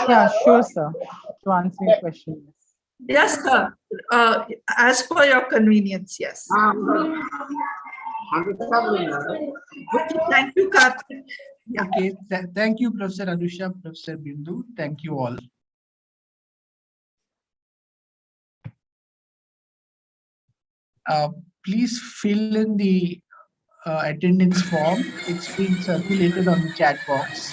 Yeah, sure, sir. To answer your question. Yes, sir. As per your convenience, yes. Okay, thank you, Karthik. Yeah. Okay, thank you, Professor Anusha, Professor Bindu. Thank you all. Please fill in the attendance form. It's being circulated on the chat box.